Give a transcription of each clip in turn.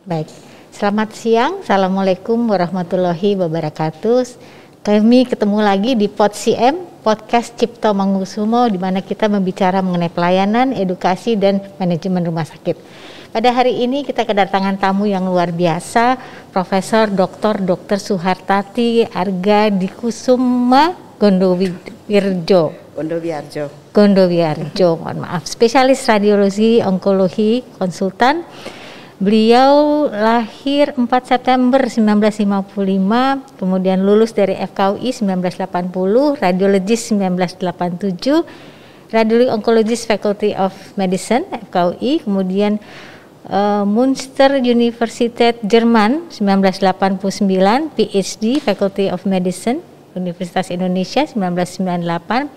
Baik, selamat siang. Assalamualaikum warahmatullahi wabarakatuh. Kami ketemu lagi di PodCM, Podcast Cipto Mangunkusumo, di mana kita membicara mengenai pelayanan, edukasi, dan manajemen rumah sakit. Pada hari ini kita kedatangan tamu yang luar biasa, Profesor Dr. Suhartati Arga Dikusuma Gondowiardjo, mohon maaf, spesialis radiologi, onkologi, konsultan. Beliau lahir 4 September 1955, kemudian lulus dari FKUI 1980, radiologis 1987, radiologi onkologis Faculty of Medicine FKUI, kemudian Münster Universität Jerman 1989, PhD Faculty of Medicine Universitas Indonesia 1998.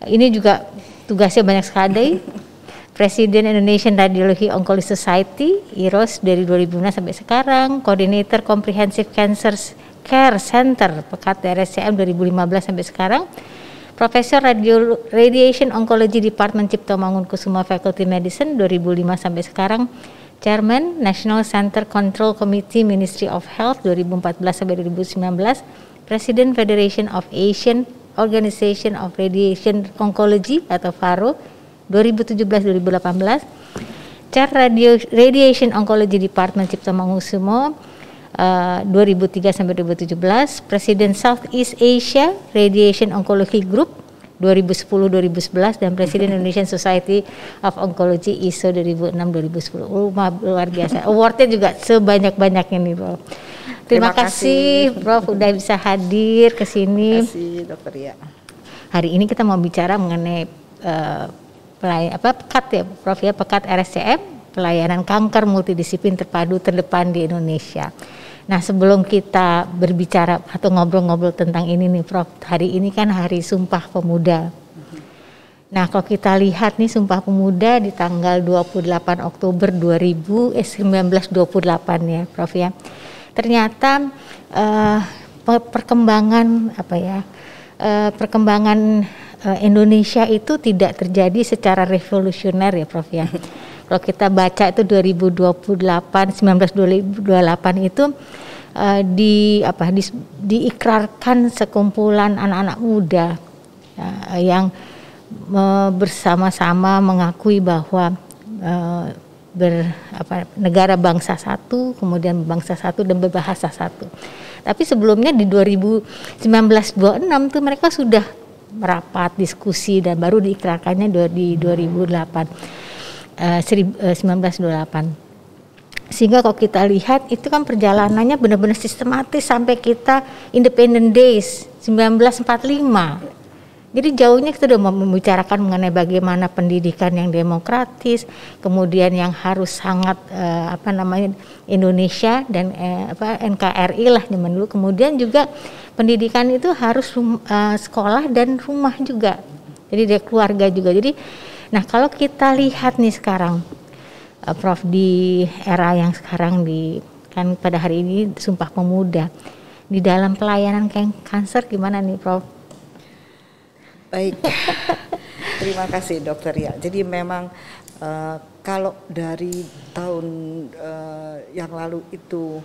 Ini juga tugasnya banyak sekali. Presiden Indonesian Radiology Oncology Society (IROS) dari 2006 sampai sekarang, Koordinator Comprehensive Cancer Care Center Pekat RSCM 2015 sampai sekarang, Profesor Radiation Oncology Department Cipto Mangunkusumo Faculty Medicine 2005 sampai sekarang, Chairman National Center Control Committee Ministry of Health 2014 sampai 2019, President Federation of Asian Organization of Radiation Oncology atau FARO 2017-2018, Chair Radiation Oncology Department Cipto Mangunkusumo 2003 sampai 2017, Presiden Southeast Asia Radiation Oncology Group 2010-2011, dan Presiden Indonesian Society of Oncology ISO 2006-2010. Luar biasa. Awardnya juga sebanyak-banyaknya nih, Prof. Terima kasih Prof udah bisa hadir ke sini. Terima kasih Dokter Ria. Hari ini kita mau bicara mengenai pekat ya Prof ya, pekat RSCM, pelayanan kanker multidisiplin terpadu terdepan di Indonesia. Nah, sebelum kita berbicara atau ngobrol-ngobrol tentang ini nih Prof, hari ini kan Hari Sumpah Pemuda. Nah, kalau kita lihat nih Sumpah Pemuda di tanggal 28 Oktober 1928 ya Prof ya. Ternyata perkembangan Indonesia itu tidak terjadi secara revolusioner ya Prof ya. Kalau kita baca itu 1928 itu diikrarkan sekumpulan anak-anak muda yang bersama-sama mengakui bahwa negara bangsa satu, kemudian bangsa satu dan berbahasa satu. Tapi sebelumnya di 1926 tuh mereka sudah merapat diskusi dan baru diikrarkannya di 1928. Sehingga kalau kita lihat itu kan perjalanannya benar-benar sistematis sampai kita Independent Days 1945. Jadi jauhnya kita sudah membicarakan mengenai bagaimana pendidikan yang demokratis, kemudian yang harus sangat Indonesia dan NKRI lah zaman dulu. Kemudian juga pendidikan itu harus sekolah dan rumah juga. Jadi dari keluarga juga. Jadi, nah kalau kita lihat nih sekarang, Prof, di era yang sekarang kan pada hari ini Sumpah Pemuda, di dalam pelayanan kanker gimana nih Prof? Baik, terima kasih Dokter Ria. Jadi memang kalau dari tahun yang lalu itu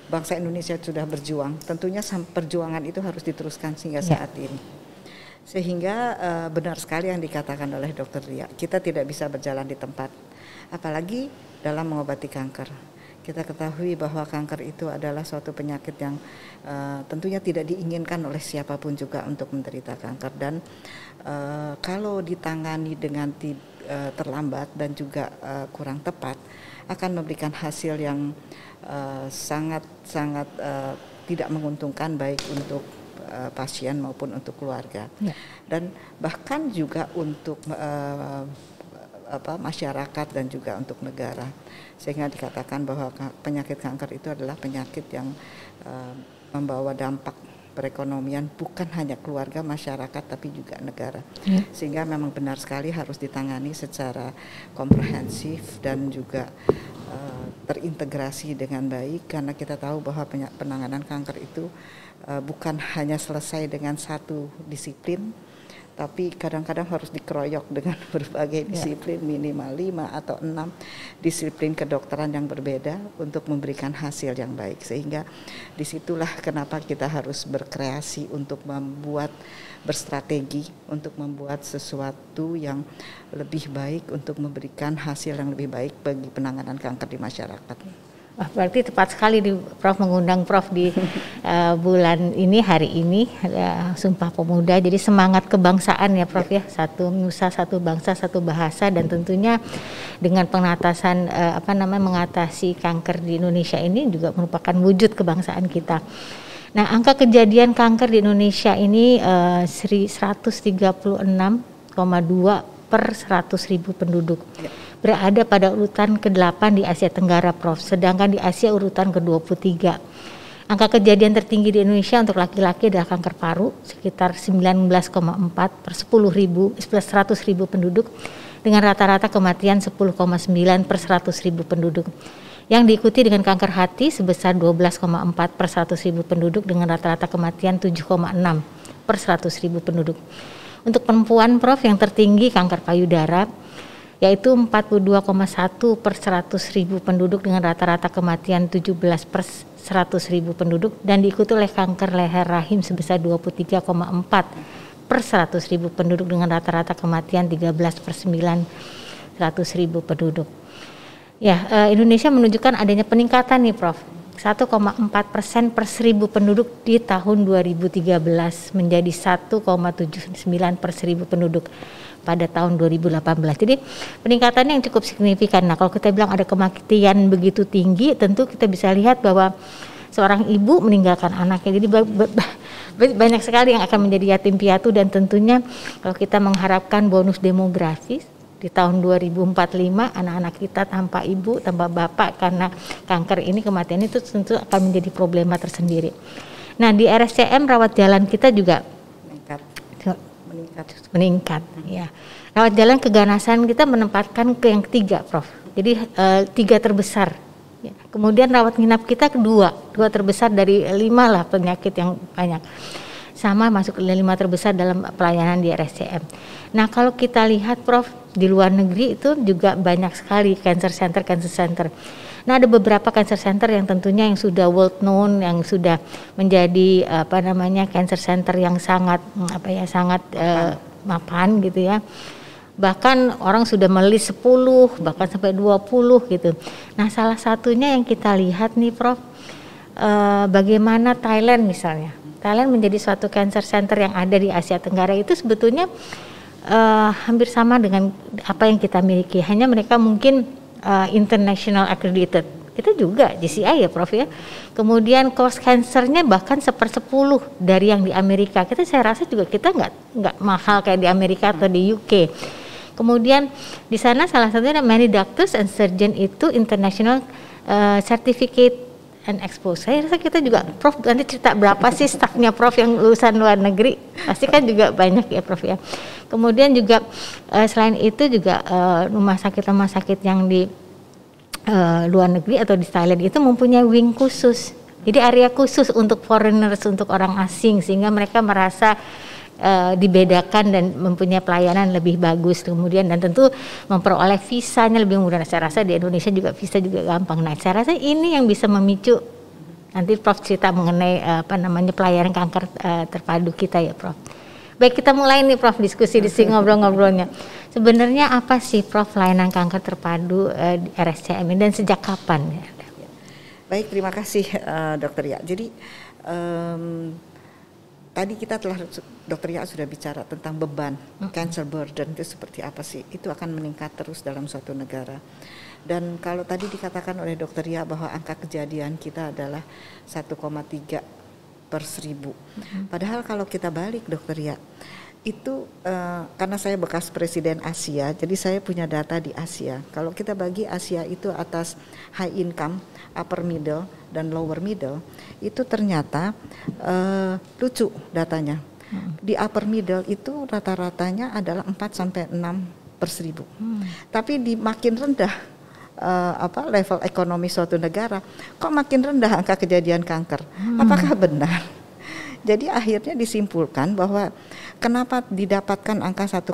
bangsa Indonesia sudah berjuang, tentunya perjuangan itu harus diteruskan hingga saat ini. Sehingga benar sekali yang dikatakan oleh Dokter Ria, kita tidak bisa berjalan di tempat, apalagi dalam mengobati kanker. Kita ketahui bahwa kanker itu adalah suatu penyakit yang tentunya tidak diinginkan oleh siapapun juga untuk menderita kanker, dan kalau ditangani dengan terlambat dan juga kurang tepat akan memberikan hasil yang sangat tidak menguntungkan baik untuk pasien maupun untuk keluarga, dan bahkan juga untuk masyarakat dan juga untuk negara. Sehingga dikatakan bahwa penyakit kanker itu adalah penyakit yang membawa dampak perekonomian bukan hanya keluarga, masyarakat, tapi juga negara. Sehingga memang benar sekali harus ditangani secara komprehensif dan juga terintegrasi dengan baik, karena kita tahu bahwa penanganan kanker itu bukan hanya selesai dengan satu disiplin, tapi kadang-kadang harus dikeroyok dengan berbagai disiplin, minimal 5 atau 6 disiplin kedokteran yang berbeda untuk memberikan hasil yang baik. Sehingga disitulah kenapa kita harus berkreasi untuk membuat, berstrategi untuk membuat sesuatu yang lebih baik untuk memberikan hasil yang lebih baik bagi penanganan kanker di masyarakat. Wah, berarti tepat sekali di Prof mengundang Prof di bulan ini, hari ini Sumpah Pemuda. Jadi semangat kebangsaan ya Prof ya, satu nusa, satu bangsa, satu bahasa, dan tentunya dengan pengatasan mengatasi kanker di Indonesia ini juga merupakan wujud kebangsaan kita. Nah, angka kejadian kanker di Indonesia ini 136,2 per 100.000 penduduk. Berada pada urutan ke-8 di Asia Tenggara, Prof. Sedangkan di Asia urutan ke-23. Angka kejadian tertinggi di Indonesia untuk laki-laki adalah kanker paru, sekitar 19,4 per 100.000 penduduk, dengan rata-rata kematian 10,9 per 100.000 penduduk. Yang diikuti dengan kanker hati sebesar 12,4 per 100.000 penduduk, dengan rata-rata kematian 7,6 per 100.000 penduduk. Untuk perempuan, Prof, yang tertinggi kanker payudara, yaitu 42,1 per 100.000 penduduk, dengan rata-rata kematian 17 per 100.000 penduduk, dan diikuti oleh kanker leher rahim sebesar 23,4 per 100.000 penduduk, dengan rata-rata kematian 13 per 900.000 penduduk. Ya, Indonesia menunjukkan adanya peningkatan nih Prof, 1,4% per 1.000 penduduk di tahun 2013 menjadi 1,79 per 1.000 penduduk pada tahun 2018. Jadi peningkatannya yang cukup signifikan. Nah, kalau kita bilang ada kematian begitu tinggi, tentu kita bisa lihat bahwa seorang ibu meninggalkan anaknya. Jadi banyak sekali yang akan menjadi yatim piatu, dan tentunya kalau kita mengharapkan bonus demografis di tahun 2045 anak-anak kita tanpa ibu, tanpa bapak karena kanker ini, kematian itu tentu akan menjadi problema tersendiri. Nah, di RSCM rawat jalan kita juga meningkat ya. Rawat jalan keganasan kita menempatkan ke yang ketiga, Prof. Jadi 3 terbesar. Ya. Kemudian rawat nginap kita kedua terbesar dari 5 lah penyakit yang banyak. Sama masuk ke 5 terbesar dalam pelayanan di RSCM. Nah, kalau kita lihat Prof, di luar negeri itu juga banyak sekali cancer center. Nah, ada beberapa cancer center yang tentunya yang sudah world known, yang sudah menjadi cancer center yang sangat mapan gitu ya. Bahkan orang sudah melis 10 bahkan sampai 20 gitu. Nah, salah satunya yang kita lihat nih Prof, bagaimana Thailand misalnya. Thailand menjadi suatu cancer center yang ada di Asia Tenggara itu sebetulnya hampir sama dengan apa yang kita miliki. Hanya mereka mungkin international accredited. Kita juga JCI ya Prof ya. Kemudian cost cancernya bahkan 1/10 dari yang di Amerika. Saya rasa juga kita nggak mahal kayak di Amerika atau di UK. Kemudian di sana salah satunya many doctors and surgeon itu international certificate and expose. Saya rasa kita juga, Prof, nanti cerita berapa sih stafnya Prof yang lulusan luar negeri? Pasti kan juga banyak ya Prof ya. Kemudian juga selain itu juga rumah sakit yang di luar negeri atau di Thailand itu mempunyai wing khusus. Jadi area khusus untuk foreigners, untuk orang asing, sehingga mereka merasa dibedakan dan mempunyai pelayanan lebih bagus. Kemudian dan tentu memperoleh visanya lebih mudah. Saya rasa di Indonesia juga visa juga gampang. Nah, saya rasa ini yang bisa memicu nanti Prof cerita mengenai pelayanan kanker terpadu kita ya Prof. Baik, kita mulai nih Prof diskusi di sini ngobrol-ngobrolnya. Sebenarnya apa sih Prof layanan kanker terpadu di RSCM ini dan sejak kapan? Baik, terima kasih Dokter Ya. Jadi tadi kita Dokter Ya sudah bicara tentang beban, cancer burden itu seperti apa sih? Itu akan meningkat terus dalam suatu negara. Dan kalau tadi dikatakan oleh Dokter Ya bahwa angka kejadian kita adalah 1,3 per 1.000. Padahal kalau kita balik Dokter Ya, itu karena saya bekas presiden Asia, jadi saya punya data di Asia. Kalau kita bagi Asia itu atas high income, upper middle, dan lower middle, itu ternyata lucu datanya. Di upper middle itu rata-ratanya adalah 4-6 per 1.000. Tapi di makin rendah level ekonomi suatu negara, kok makin rendah angka kejadian kanker? Apakah benar? Jadi akhirnya disimpulkan bahwa kenapa didapatkan angka 1,3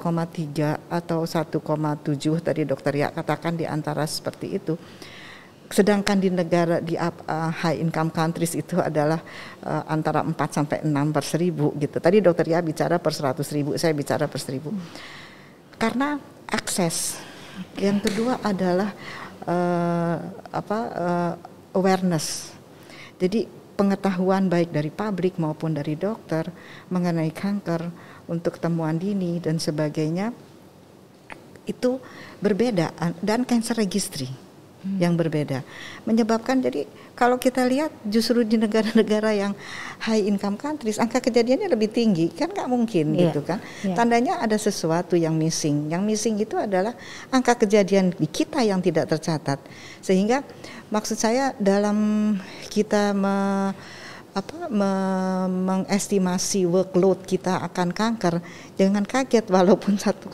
atau 1,7 tadi dokter ya katakan di antara seperti itu. Sedangkan di negara di high income countries itu adalah antara 4 sampai 6 per 1000 gitu. Tadi dokter ya bicara per 100.000, saya bicara per 1000. Karena akses. Yang kedua adalah awareness. Jadi pengetahuan baik dari publik maupun dari dokter mengenai kanker untuk temuan dini dan sebagainya itu berbeda dan cancer registry yang berbeda menyebabkan jadi kalau kita lihat justru di negara-negara yang high income countries angka kejadiannya lebih tinggi kan nggak mungkin gitu kan tandanya ada sesuatu yang missing itu adalah angka kejadian di kita yang tidak tercatat sehingga maksud saya dalam kita mengestimasi workload kita akan kanker jangan kaget walaupun 1,7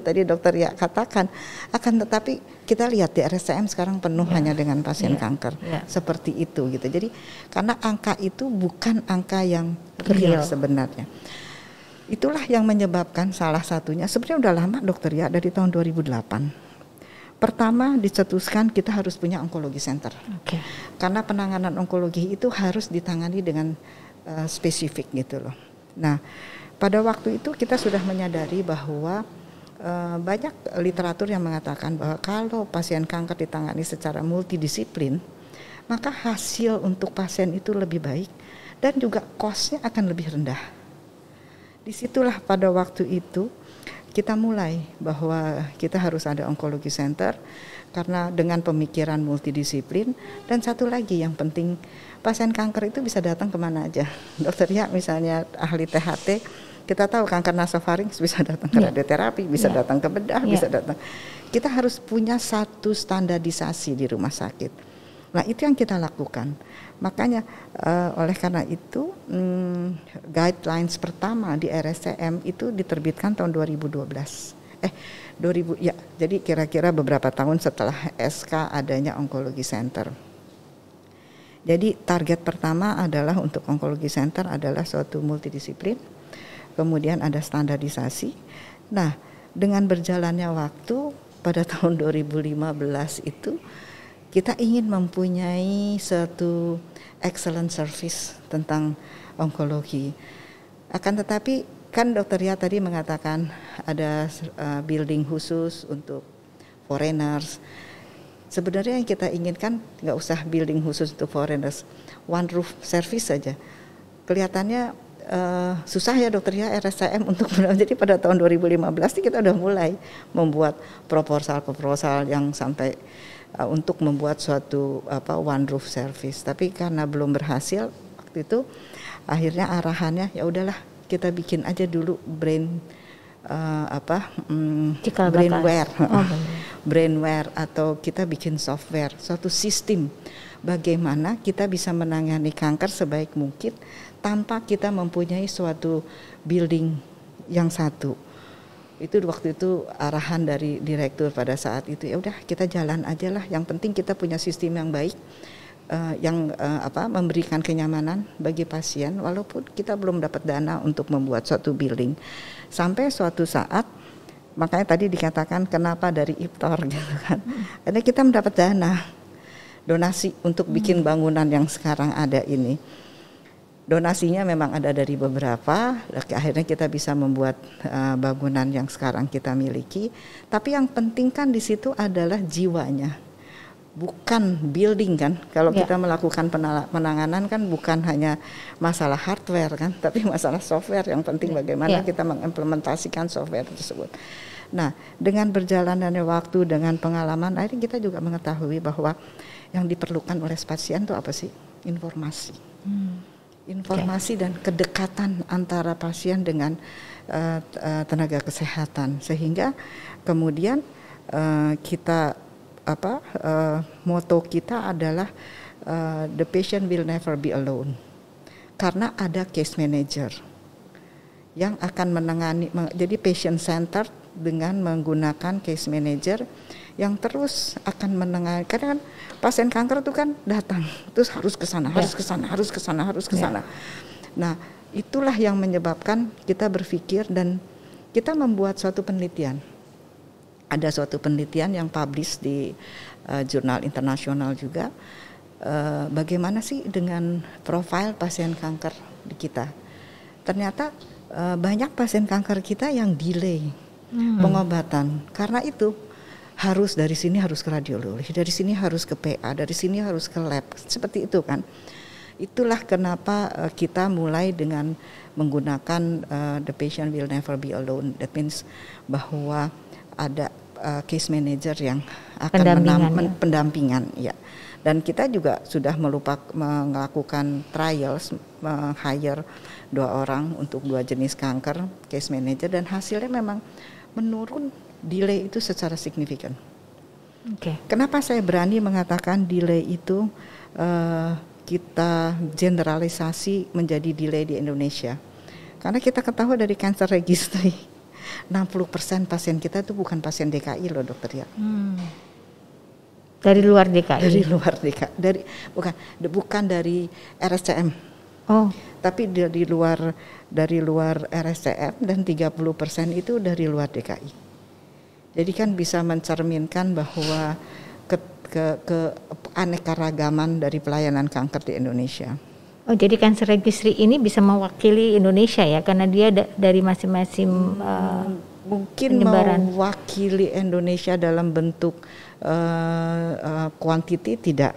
tadi dokter ya katakan akan tetapi kita lihat di RSCM sekarang penuh hanya dengan pasien kanker seperti itu gitu jadi karena angka itu bukan angka yang real sebenarnya itulah yang menyebabkan salah satunya sebenarnya udah lama dokter ya dari tahun 2008 pertama dicetuskan kita harus punya onkologi center karena penanganan onkologi itu harus ditangani dengan spesifik gitu loh. Nah pada waktu itu kita sudah menyadari bahwa banyak literatur yang mengatakan bahwa kalau pasien kanker ditangani secara multidisiplin maka hasil untuk pasien itu lebih baik dan juga cost-nya akan lebih rendah. Disitulah pada waktu itu kita mulai bahwa kita harus ada onkologi center karena dengan pemikiran multidisiplin dan satu lagi yang penting pasien kanker itu bisa datang kemana aja dokter ya misalnya ahli THT kita tahu kanker nasofaring bisa datang ke radioterapi bisa datang ke bedah bisa datang kita harus punya satu standarisasi di rumah sakit nah itu yang kita lakukan makanya oleh karena itu guidelines pertama di RSCM itu diterbitkan tahun 2012 jadi kira-kira beberapa tahun setelah SK adanya onkologi center jadi target pertama adalah untuk onkologi center adalah suatu multidisiplin kemudian ada standarisasi nah dengan berjalannya waktu pada tahun 2015 itu kita ingin mempunyai satu excellent service tentang onkologi. Akan tetapi kan dokter ya tadi mengatakan ada building khusus untuk foreigners. Sebenarnya yang kita inginkan nggak usah building khusus untuk foreigners, one roof service saja. Kelihatannya susah ya dokter ya RSCM untuk jadi pada tahun 2015 kita udah mulai membuat proposal yang sampai untuk membuat suatu one roof service tapi karena belum berhasil waktu itu akhirnya arahannya ya udahlah kita bikin aja dulu brainware atau kita bikin software suatu sistem bagaimana kita bisa menangani kanker sebaik mungkin tanpa kita mempunyai suatu building yang satu. Itu waktu itu arahan dari direktur pada saat itu ya udah kita jalan aja lah yang penting kita punya sistem yang baik yang memberikan kenyamanan bagi pasien walaupun kita belum dapat dana untuk membuat suatu building sampai suatu saat makanya tadi dikatakan kenapa dari IPTOR gitu kan karena kita mendapat dana donasi untuk bikin bangunan yang sekarang ada ini. Donasinya memang ada dari beberapa, akhirnya kita bisa membuat bangunan yang sekarang kita miliki. Tapi yang penting kan di situ adalah jiwanya, bukan building kan. Kalau kita melakukan penanganan kan bukan hanya masalah hardware kan, tapi masalah software. Yang penting bagaimana kita mengimplementasikan software tersebut. Nah, dengan berjalannya waktu, dengan pengalaman, akhirnya kita juga mengetahui bahwa yang diperlukan oleh pasien itu apa sih? Informasi. Informasi dan kedekatan antara pasien dengan tenaga kesehatan sehingga kemudian kita moto kita adalah the patient will never be alone karena ada case manager yang akan menangani jadi patient centered dengan menggunakan case manager yang terus akan menangani karena kan pasien kanker itu kan datang terus harus ke sana. Nah, itulah yang menyebabkan kita berpikir dan kita membuat suatu penelitian. Ada suatu penelitian yang publish di jurnal internasional juga, bagaimana sih dengan profil pasien kanker di kita. Ternyata banyak pasien kanker kita yang delay pengobatan. Karena itu harus dari sini harus ke radiologi, dari sini harus ke PA, dari sini harus ke lab, seperti itu kan. Itulah kenapa kita mulai dengan menggunakan the patient will never be alone. That means bahwa ada case manager yang akan pendampingan ya. Dan kita juga sudah melakukan trials, hire 2 orang untuk 2 jenis kanker, case manager, dan hasilnya memang menurun delay itu secara signifikan. Kenapa saya berani mengatakan delay itu kita generalisasi menjadi delay di Indonesia? Karena kita ketahui dari cancer registry 60% pasien kita itu bukan pasien DKI loh dokter ya. Dari luar DKI. Dari luar DKI. Bukan dari RSCM. Tapi dari luar RSCM, dan 30% itu dari luar DKI. Jadi kan bisa mencerminkan bahwa keanekaragaman dari pelayanan kanker di Indonesia. Jadi cancer registry ini bisa mewakili Indonesia ya, karena dia dari masing-masing mungkin penyebaran. Mewakili Indonesia dalam bentuk quantity tidak,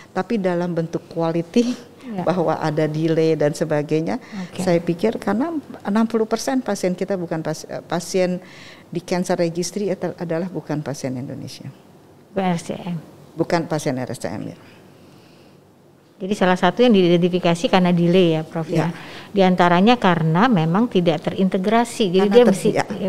tapi dalam bentuk quality bahwa ada delay dan sebagainya. Saya pikir karena 60% pasien kita bukan pasien di cancer registry adalah bukan pasien Indonesia. RSCM. Bukan pasien RSCM ya. Jadi salah satu yang diidentifikasi karena delay ya Prof ya. Di antaranya karena memang tidak terintegrasi. Jadi dia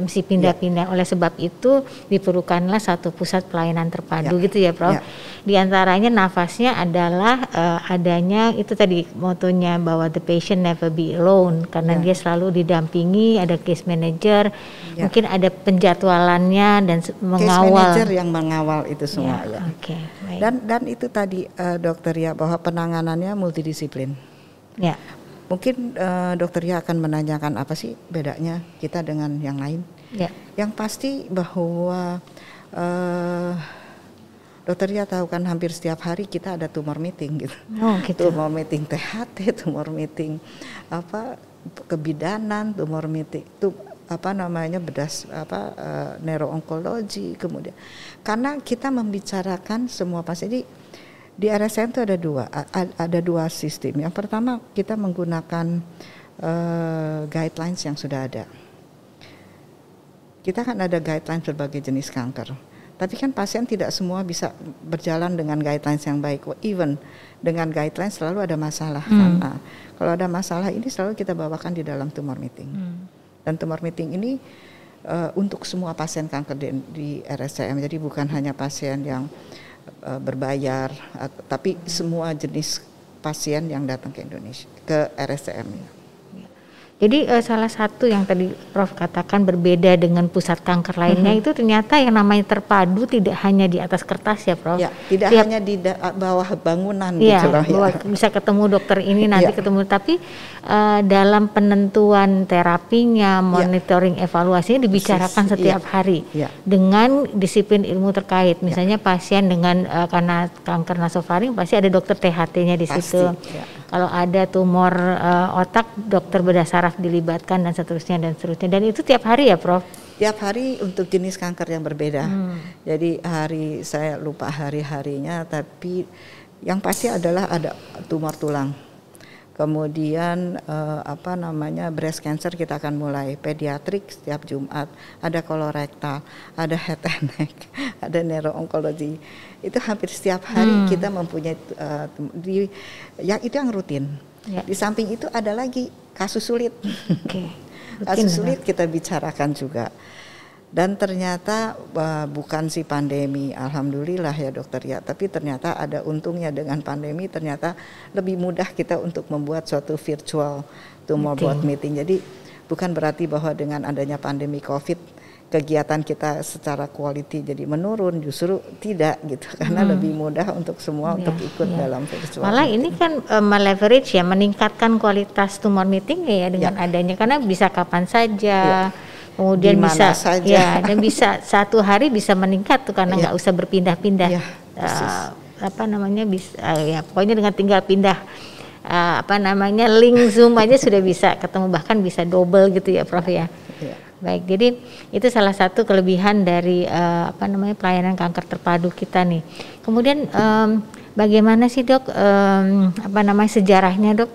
mesti pindah-pindah. Oleh sebab itu diperlukanlah satu pusat pelayanan terpadu gitu ya Prof. Di antaranya nafasnya adalah adanya itu tadi motonya bahwa the patient never be alone, karena dia selalu didampingi, ada case manager, mungkin ada penjadwalannya dan mengawal. Case manager yang mengawal itu semua ya. Dan itu tadi dokter ya, bahwa penanganannya multidisiplin. Ya. Mungkin dokter ya akan menanyakan apa sih bedanya kita dengan yang lain. Ya. Yang pasti bahwa dokter ya tahu kan hampir setiap hari kita ada tumor meeting gitu. Tumor meeting THT, tumor meeting kebidanan, tumor meeting bedas neuroonkologi, kemudian karena kita membicarakan semua pasien. Jadi di RSCM itu ada dua sistem. Yang pertama kita menggunakan guidelines yang sudah ada. Kita kan ada guidelines berbagai jenis kanker. Tapi kan pasien tidak semua bisa berjalan dengan guidelines yang baik. Even dengan guidelines selalu ada masalah. Karena kalau ada masalah ini selalu kita bawakan di dalam tumor meeting. Dan tumor meeting ini untuk semua pasien kanker di RSCM. Jadi bukan hanya pasien yang berbayar, tapi semua jenis pasien yang datang ke Indonesia, ke RSCM. Jadi salah satu yang tadi Prof katakan berbeda dengan pusat kanker lainnya itu ternyata yang namanya terpadu tidak hanya di atas kertas ya Prof. Ya, tidak hanya di bawah bangunan gitu loh ya. Bisa ketemu dokter ini nanti ketemu, tapi dalam penentuan terapinya, monitoring evaluasinya dibicarakan setiap hari dengan disiplin ilmu terkait. Misalnya pasien dengan karena kanker nasofaring pasti ada dokter THT-nya di situ. Kalau ada tumor otak, dokter bedah saraf dilibatkan dan seterusnya. Dan itu tiap hari ya Prof? Tiap hari untuk jenis kanker yang berbeda. Jadi saya lupa hari-harinya, tapi yang pasti adalah ada tumor tulang. Kemudian breast cancer kita akan mulai pediatrik setiap Jumat, ada kolorektal, ada head and neck, ada neuroonkologi. Itu hampir setiap hari kita mempunyai itu yang rutin. Di samping itu ada lagi kasus sulit. Kasus sulit kita bicarakan juga. Dan ternyata bukan si pandemi, alhamdulillah ya dokter ya, tapi ternyata ada untungnya dengan pandemi, ternyata lebih mudah kita untuk membuat suatu virtual tumor board meeting. Jadi bukan berarti bahwa dengan adanya pandemi COVID kegiatan kita secara quality jadi menurun, justru tidak gitu, karena lebih mudah untuk semua untuk ikut dalam virtual malah meeting. ini kan meleverage ya, meningkatkan kualitas tumor meeting ya dengan adanya, karena bisa kapan saja, kemudian Dimana bisa saja. dan bisa satu hari bisa meningkat tuh karena nggak usah berpindah-pindah. Bisa pokoknya dengan tinggal pindah link Zoom aja sudah bisa ketemu, bahkan bisa double gitu ya Prof ya. Baik, jadi itu salah satu kelebihan dari pelayanan kanker terpadu kita nih. Kemudian bagaimana sih Dok sejarahnya Dok?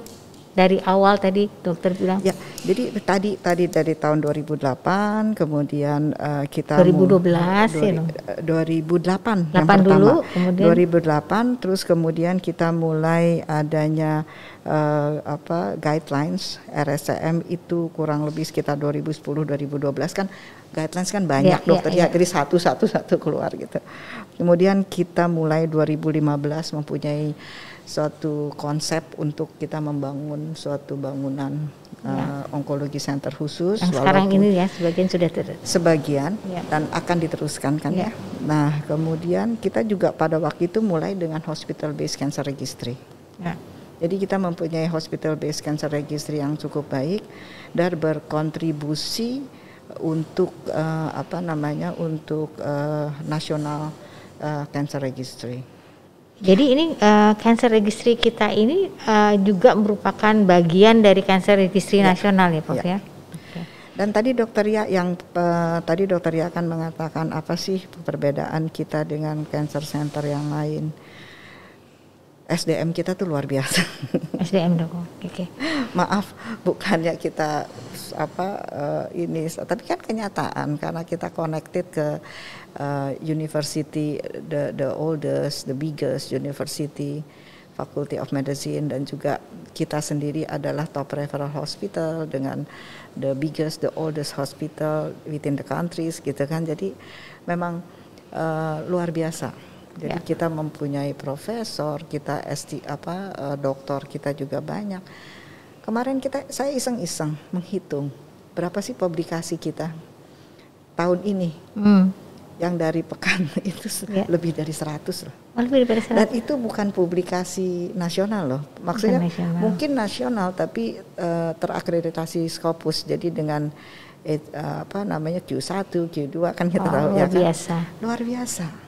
Dari awal tadi dokter bilang. Ya, jadi tadi dari tahun 2008, kemudian kita 2012 2008 yang 8 dulu, pertama. kemudian 2008, terus kemudian kita mulai adanya guidelines RSCM itu kurang lebih sekitar 2010-2012 kan, guidelines kan banyak dokter ya, jadi satu keluar gitu. Kemudian kita mulai 2015 mempunyai suatu konsep untuk kita membangun suatu bangunan onkologi center khusus. Yang sekarang ini ya sebagian dan akan diteruskan kan ya. Nah kemudian kita juga pada waktu itu mulai dengan hospital based cancer registry. Jadi kita mempunyai hospital based cancer registry yang cukup baik dan berkontribusi untuk national cancer registry. Jadi ini cancer registry kita ini juga merupakan bagian dari cancer registry nasional ya Prof ya. Dan tadi Dokter Ria akan mengatakan apa sih perbedaan kita dengan cancer center yang lain. SDM kita tuh luar biasa. SDM dok, oke. Maaf, bukannya kita tapi kan kenyataan karena kita connected ke university, the oldest, the biggest university, Faculty of Medicine, dan juga kita sendiri adalah top referral hospital dengan the biggest, the oldest hospital within the countries gitu kan. Jadi memang luar biasa. Jadi kita mempunyai profesor, kita doktor kita juga banyak. Kemarin saya iseng-iseng menghitung berapa sih publikasi kita tahun ini. Yang dari pekan itu lebih dari 100 loh. Lebih dari 100. Dan itu bukan publikasi nasional loh. Maksudnya mungkin nasional tapi terakreditasi Scopus. Jadi dengan Q1, Q2 kan kita tahu luar biasa. Luar biasa.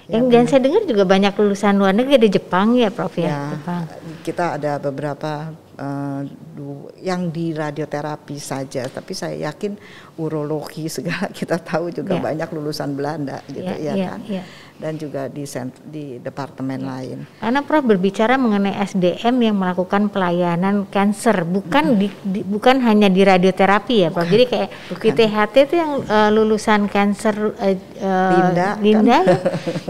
Dan saya dengar juga banyak lulusan luar negeri, ada Jepang ya Prof ya. Jepang. Kita ada beberapa yang di radioterapi saja, tapi saya yakin urologi segala kita tahu juga banyak lulusan Belanda gitu kan. Dan juga di departemen lain. Karena Prof berbicara mengenai SDM yang melakukan pelayanan kanker, bukan hanya di radioterapi ya Prof. Jadi kayak di THT itu yang lulusan kanker Linda kan?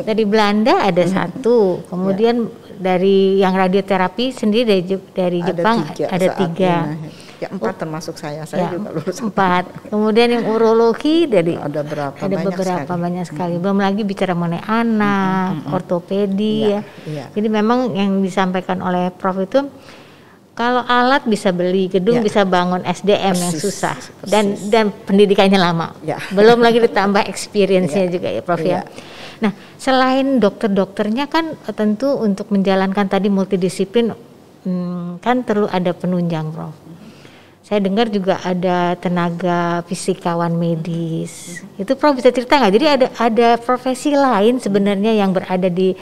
Dari Belanda ada satu, kemudian dari yang radioterapi sendiri dari Jepang ada tiga. Ya 4 termasuk saya juga lulus 4. Kemudian yang urologi dari ada beberapa banyak sekali. Belum lagi bicara mengenai anak, ortopedi ya. Jadi memang yang disampaikan oleh Prof itu kalau alat bisa beli, gedung bisa bangun, SDM yang susah dan pendidikannya lama. Belum lagi ditambah experience-nya juga ya Prof ya. Nah, selain dokter-dokternya kan tentu untuk menjalankan tadi multidisiplin kan perlu ada penunjang Prof. Saya dengar juga ada tenaga fisikawan medis. Itu Prof bisa cerita nggak? Jadi ada profesi lain sebenarnya yang berada di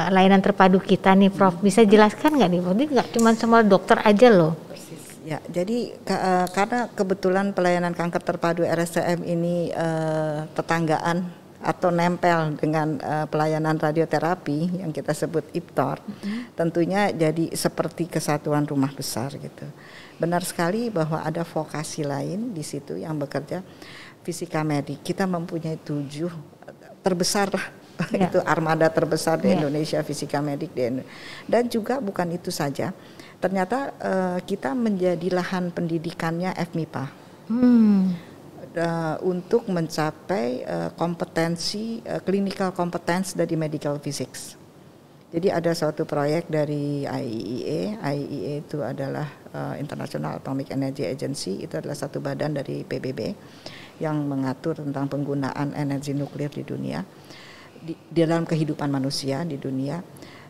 layanan terpadu kita nih Prof. Bisa jelaskan nggak nih? Jadi nggak cuma sama dokter aja loh. Ya, jadi karena kebetulan pelayanan kanker terpadu RSCM ini tetanggaan atau nempel dengan pelayanan radioterapi yang kita sebut IPTOR, tentunya jadi seperti kesatuan rumah besar gitu. Benar sekali bahwa ada vokasi lain di situ yang bekerja, fisika medik. Kita mempunyai 7 terbesar itu armada terbesar di Indonesia, fisika medik dan juga bukan itu saja. Ternyata kita menjadi lahan pendidikannya FMIPA. Untuk mencapai kompetensi clinical competence dari medical physics. Jadi ada suatu proyek dari IAEA. IAEA itu adalah International Atomic Energy Agency, itu adalah satu badan dari PBB yang mengatur tentang penggunaan energi nuklir di dunia, di dalam kehidupan manusia di dunia.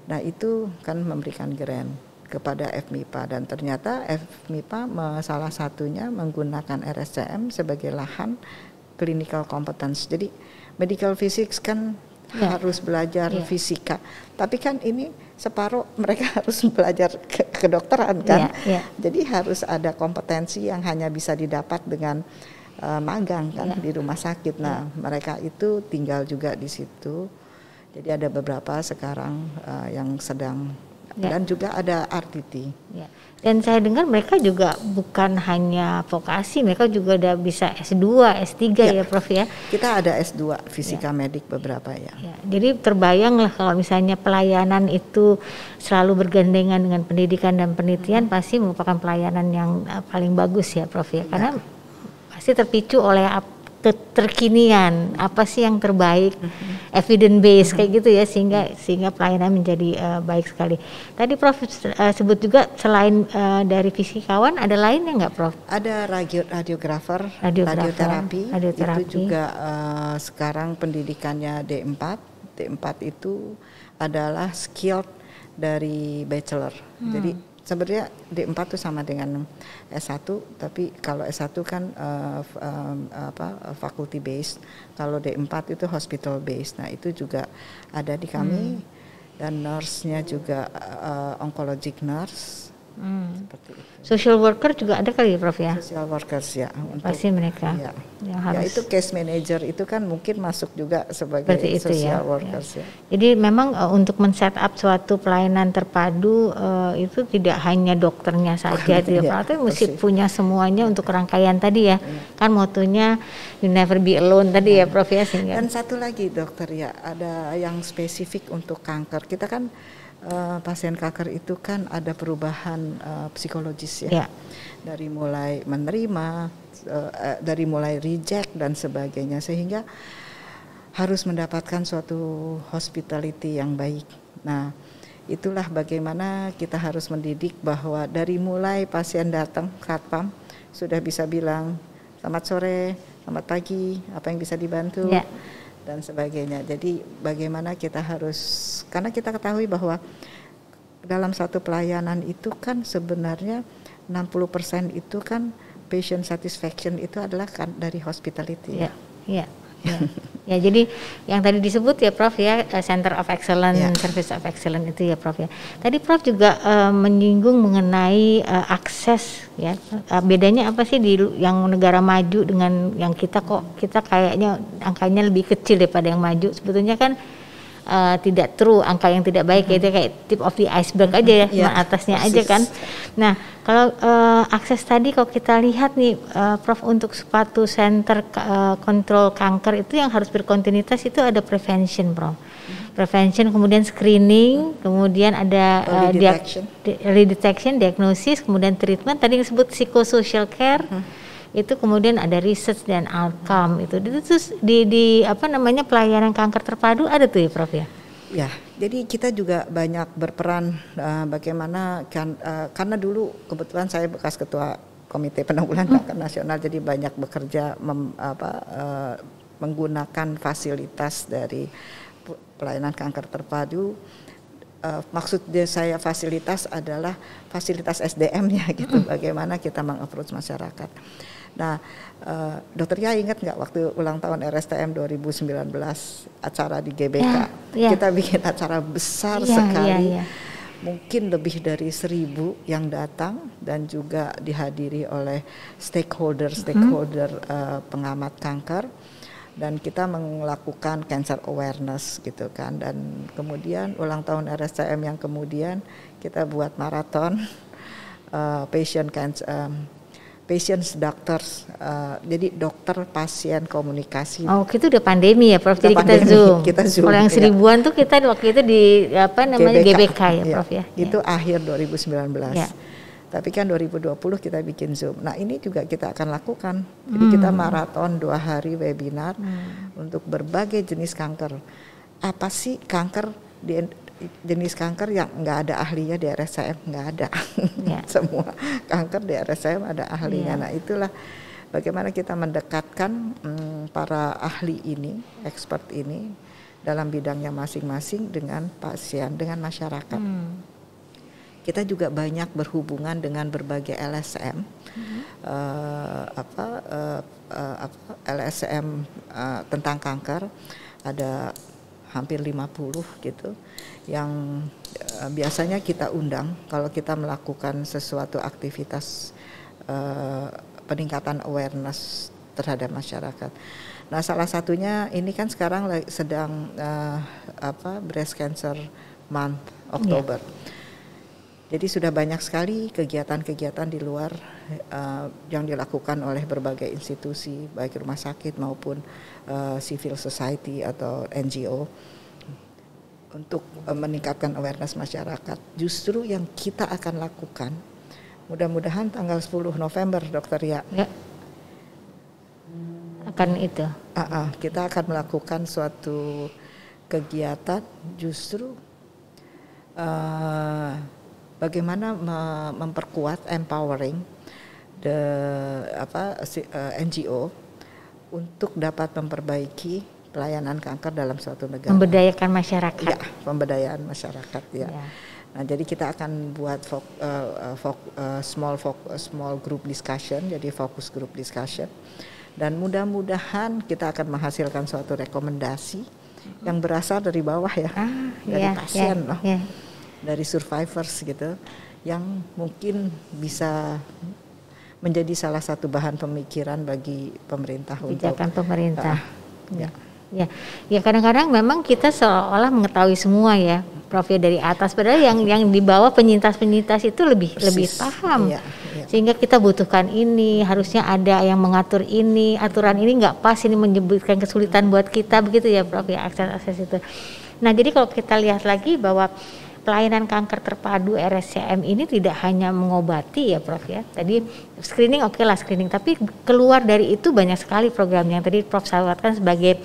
Nah itu kan memberikan grant kepada FMIPA, dan ternyata FMIPA salah satunya menggunakan RSCM sebagai lahan clinical competence. Jadi medical physics kan harus belajar fisika, tapi kan ini separuh mereka harus belajar kedokteran kan. Jadi harus ada kompetensi yang hanya bisa didapat dengan magang kan di rumah sakit. Nah mereka itu tinggal juga di situ. Jadi ada beberapa sekarang yang sedang dan juga ada RTT. Dan saya dengar mereka juga bukan hanya vokasi, mereka juga udah bisa S2, S3 ya Prof ya. Kita ada S2 fisika medik beberapa ya. Jadi terbayang lah kalau misalnya pelayanan itu selalu bergandengan dengan pendidikan dan penelitian, pasti merupakan pelayanan yang paling bagus ya Prof ya. Karena pasti terpicu oleh terkinian, apa sih yang terbaik, evidence based kayak gitu ya, sehingga pelayanan menjadi baik sekali. Tadi Prof sebut juga selain dari fisikawan ada lainnya nggak Prof? Ada radiografer, radioterapi itu juga sekarang pendidikannya D4. D4 itu adalah skill dari bachelor. Jadi sebenarnya D4 itu sama dengan S1, tapi kalau S1 kan faculty based, kalau D4 itu hospital based. Nah itu juga ada di kami, dan nurse-nya juga oncologic nurse. Seperti itu. Social worker juga ada kali ya Prof ya? Social workers ya. Pasti mereka. Yang harus. Ya itu case manager itu kan mungkin masuk juga sebagai social workers ya. Jadi memang untuk men-set up suatu pelayanan terpadu itu tidak hanya dokternya saja, tapi mesti punya semuanya untuk rangkaian tadi ya. Kan motonya you never be alone tadi ya Prof ya. Dan satu lagi dokter ya, ada yang spesifik untuk kanker. Kita kan pasien kanker itu kan ada perubahan psikologis ya. Dari mulai menerima, dari mulai reject dan sebagainya, sehingga harus mendapatkan suatu hospitality yang baik. Nah itulah bagaimana kita harus mendidik bahwa dari mulai pasien datang satpam sudah bisa bilang selamat sore, selamat pagi, apa yang bisa dibantu dan sebagainya. Jadi bagaimana kita harus, karena kita ketahui bahwa dalam satu pelayanan itu kan sebenarnya 60% itu kan patient satisfaction itu adalah kan dari hospitality. Ya, jadi yang tadi disebut ya Prof ya, Center of Excellence, Service of Excellence itu ya Prof ya. Tadi Prof juga menyinggung mengenai akses ya. Bedanya apa sih di yang negara maju dengan yang kita, kok kita kayaknya angkanya lebih kecil daripada yang maju. Sebetulnya kan tidak true, angka yang tidak baik itu kayak tip of the iceberg aja ya, cuma atasnya aja kan. Nah kalau akses tadi kalau kita lihat nih Prof, untuk suatu center kontrol kanker itu yang harus berkontinuitas itu ada prevention Prof. Prevention, kemudian screening, kemudian ada early detection, diagnosis, kemudian treatment, tadi yang disebut psychosocial care. Itu kemudian ada research dan outcome itu terus di apa namanya pelayanan kanker terpadu ada tuh ya Prof ya. Ya, jadi kita juga banyak berperan bagaimana karena dulu kebetulan saya bekas ketua Komite Penanggulangan Kanker Nasional, jadi banyak bekerja menggunakan fasilitas dari pelayanan kanker terpadu. Maksudnya saya fasilitas adalah fasilitas SDM-nya gitu, bagaimana kita meng-approach masyarakat. Nah, Dokter Ya ingat nggak waktu ulang tahun RSTM 2019 acara di GBK, kita bikin acara besar sekali, mungkin lebih dari 1.000 yang datang dan juga dihadiri oleh stakeholder pengamat kanker. Dan kita melakukan cancer awareness gitu kan, dan kemudian ulang tahun RSCM yang kemudian kita buat maraton patients doctors, jadi dokter pasien komunikasi. Oh, itu udah pandemi ya Prof, jadi kita zoom. Kalau yang 1000-an tuh kita waktu itu di apa namanya GBK ya Prof ya. Itu akhir 2019. Tapi kan 2020 kita bikin Zoom. Nah ini juga kita akan lakukan. Jadi kita maraton 2 hari webinar untuk berbagai jenis kanker. Apa sih kanker jenis kanker yang nggak ada ahlinya di RSCM, nggak ada. Ya. Semua kanker di RSCM ada ahlinya. Ya. Nah itulah bagaimana kita mendekatkan para ahli ini, expert ini dalam bidangnya masing-masing dengan pasien, dengan masyarakat. Kita juga banyak berhubungan dengan berbagai LSM, LSM tentang kanker, ada hampir 50 gitu, yang biasanya kita undang kalau kita melakukan sesuatu aktivitas peningkatan awareness terhadap masyarakat. Nah, salah satunya ini kan sekarang sedang Breast Cancer Month Oktober. Jadi sudah banyak sekali kegiatan-kegiatan di luar yang dilakukan oleh berbagai institusi, baik rumah sakit maupun civil society atau NGO untuk meningkatkan awareness masyarakat. Justru yang kita akan lakukan, mudah-mudahan tanggal 10 November, Dokter Ya. Akan itu. Kita akan melakukan suatu kegiatan justru bagaimana memperkuat empowering NGO untuk dapat memperbaiki pelayanan kanker dalam suatu negara. Memberdayakan masyarakat. Ya, pemberdayaan masyarakat ya. Nah, jadi kita akan buat small group discussion, jadi focus group discussion. Dan mudah-mudahan kita akan menghasilkan suatu rekomendasi yang berasal dari bawah ya, dari pasien loh. Dari survivors gitu, yang mungkin bisa menjadi salah satu bahan pemikiran bagi pemerintah kebijakan pemerintah. Ya kadang-kadang memang kita seolah mengetahui semua ya, Prof, ya, dari atas, padahal yang di bawah penyintas itu lebih paham. Sehingga kita butuhkan ini, harusnya ada yang mengatur ini, aturan ini nggak pas, ini menyebutkan kesulitan buat kita, begitu ya Prof, ya, akses itu. Nah, jadi kalau kita lihat lagi bahwa pelayanan kanker terpadu RSCM ini tidak hanya mengobati ya Prof ya. Tadi screening lah screening, tapi keluar dari itu banyak sekali program yang tadi Prof sampaikan sebagai